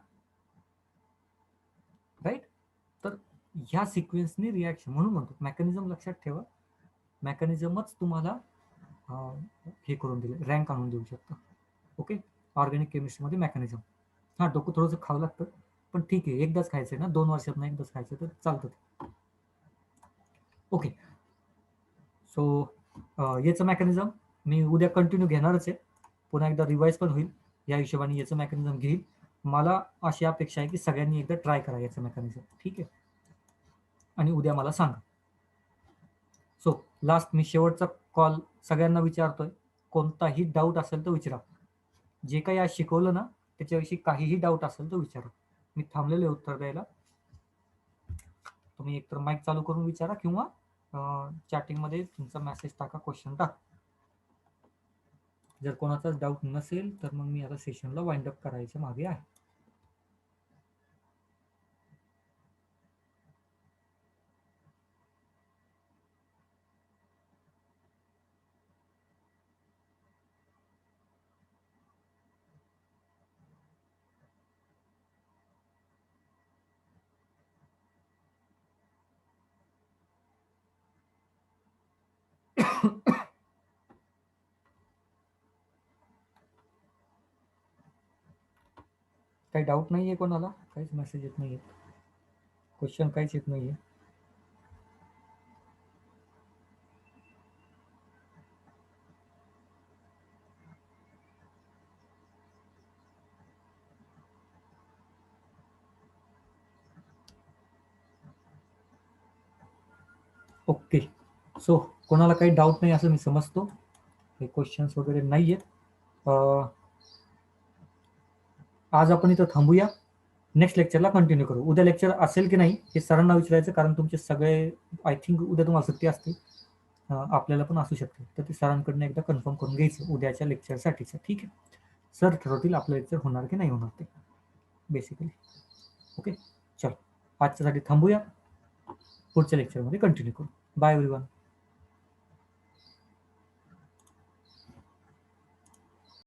राईट? तर ह्या सिक्वेन्सनी रिॲक्शन, म्हणून म्हणतो मेकॅनिझम लक्षात ठेवा. मेकॅनिझमच तुम्हाला हे करून दिले, रँक आणून देऊ शकतं. ओके, ऑर्गॅनिक केमिस्ट्रीमध्ये मेकॅनिझम. हां, डोकं थोडंसं खावं लागतं, पण ठीक आहे, एकदाच खायचं आहे ना, 2 वर्षात एकदाच खायचं तर चालतं ते. ओके, सो याचं मेकॅनिझम मी उद्या कंटिन्यू घेणारच आहे, पुन्हा एकदा रिवाईज पण होईल, या हिशोबाने याचं मेकॅनिझम घेईल. मला अशी अपेक्षा आहे की सगळ्यांनी एकदा ट्राय करा याचं मेकॅनिझम, ठीक आहे, आणि उद्या मला सांगा. सो लास्ट, मी शेवटचा कॉल सगळ्यांना विचारतोय, कोणताही डाऊट असेल तर विचारा. जे काही आज शिकवलं ना, त्याच्याविषयी काहीही डाऊट असेल तर विचारा, मी थांबलेले उत्तर द्यायला. तुम्ही एकतर माईक चालू करून विचारा, किंवा चॅटिंगमध्ये तुमचा मेसेज टाका, क्वेश्चन टाका. जर कोणाचाच डाऊट नसेल तर मग मी आता सेशनला वाइंड अप करायच्या मागे आहे. काही डाऊट नाहीये कोणाला? काहीच मेसेज येत नाहीये, क्वेश्चन काहीच येत नाहीये. ओके, सो कोणाला काही डाऊट नाही असं मी समजतो, काही क्वेश्चन्स वगैरे नाही आहेत. आज आपण इथं थांबूया, नेक्स्ट लेक्चरला कंटिन्यू करू. उद्या लेक्चर असेल की नाही हे सरांना विचारायचं, कारण तुमचे सगळे, आय थिंक उद्या तुम्हाला सुट्टी असते, आपल्याला पण असू शकते, तर ते सरांकडनं एकदा कन्फर्म करून घ्यायचं उद्याच्या लेक्चरसाठीचं, ठीक आहे? सर ठरवतील आपलं लेक्चर होणार की नाही होणार ते, बेसिकली. ओके, चलो आजच्यासाठी थांबूया, पुढच्या लेक्चरमध्ये कंटिन्यू करू. Bye everyone.